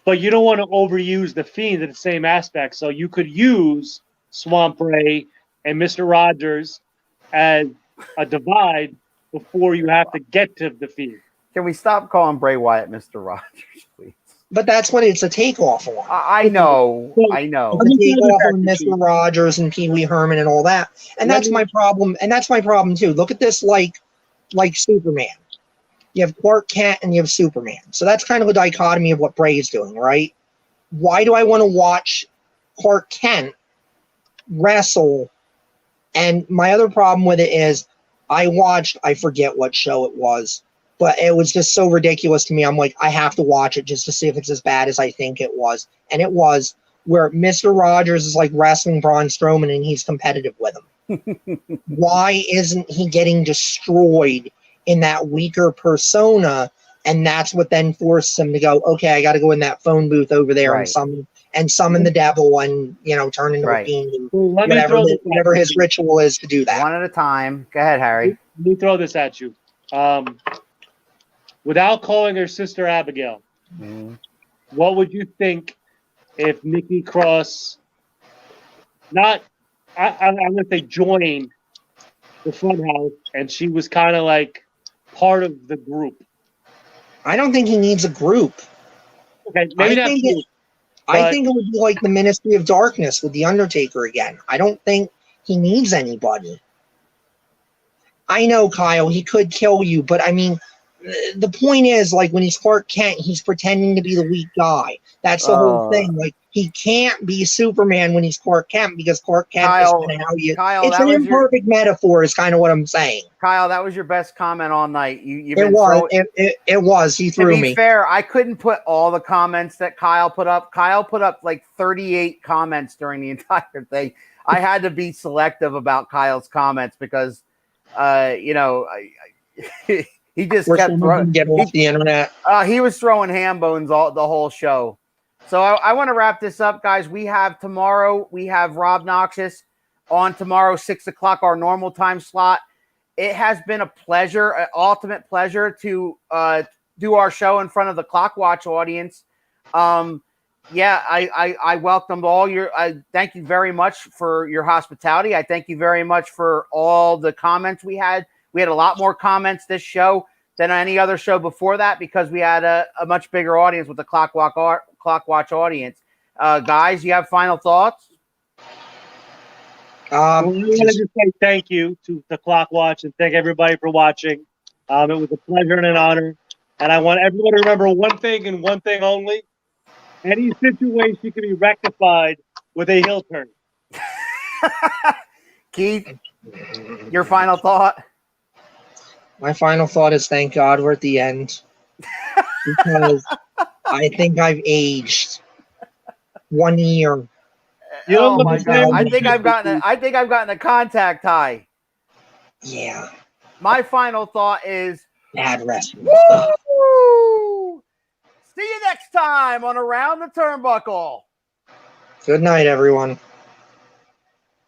But you don't want to overuse the Fiend in the same aspect. So you could use Swamp Bray and Mr. Rogers as a divide before you have to get to the Fiend. Can we stop calling Bray Wyatt Mr. Rogers, please? But that's what it's a takeoff on. I know. It's a takeoff on Mr. Rogers and Pee Wee Herman and all that. And that's my problem. And that's my problem too. Look at this like Superman. You have Clark Kent and you have Superman. So that's kind of a dichotomy of what Bray is doing, right? Why do I want to watch Clark Kent wrestle? And my other problem with it is I forget what show it was, but it was just so ridiculous to me. I'm like, I have to watch it just to see if it's as bad as I think it was. And it was, where Mr. Rogers is like wrestling Braun Strowman and he's competitive with him. Why isn't he getting destroyed in that weaker persona? And that's what then forced him to go, okay, I got to go in that phone booth over there and summon the devil and, turn into a fiend and whatever his ritual is to do that. One at a time. Go ahead, Harry. Let me throw this at you. Without calling her Sister Abigail, what would you think if Nikki Cross, I'm going to say joined the Funhouse, and she was kind of like part of the group? I don't think he needs a group. Okay, maybe I think it would be like the Ministry of Darkness with The Undertaker again. I don't think he needs anybody. I know, Kyle, he could kill you, but I mean, the point is, like, when he's Clark Kent, he's pretending to be the weak guy. That's the whole thing. Like, he can't be Superman when he's Clark Kent, because Clark Kent is kind of how you... it's an imperfect metaphor is kind of what I'm saying. Kyle, that was your best comment all night. It was. He threw me. To be fair, I couldn't put all the comments that Kyle put up. Kyle put up like 38 comments during the entire thing. I had to be selective about Kyle's comments because, he just kept throwing. Get off the internet. He was throwing ham bones the whole show. So I want to wrap this up, guys. We have Rob Noxious on tomorrow, 6:00, our normal time slot. It has been a pleasure, an ultimate pleasure to do our show in front of the Clockwatch audience. Yeah, I welcomed all your. Thank you very much for your hospitality. I thank you very much for all the comments we had. We had a lot more comments this show than any other show before that because we had a much bigger audience with the Clock Watch audience. Guys, you have final thoughts? Well, I wanted to say thank you to the Clock Watch and thank everybody for watching. It was a pleasure and an honor. And I want everyone to remember one thing and one thing only. Any situation can be rectified with a heel turn. Keith, your final thought? My final thought is thank God we're at the end. Because I think I've aged 1 year. You don't Oh look my the God. same. I think I've gotten a contact high. Yeah. My final thought is Bad wrestling. woo! See you next time on Around the Turnbuckle. Good night, everyone.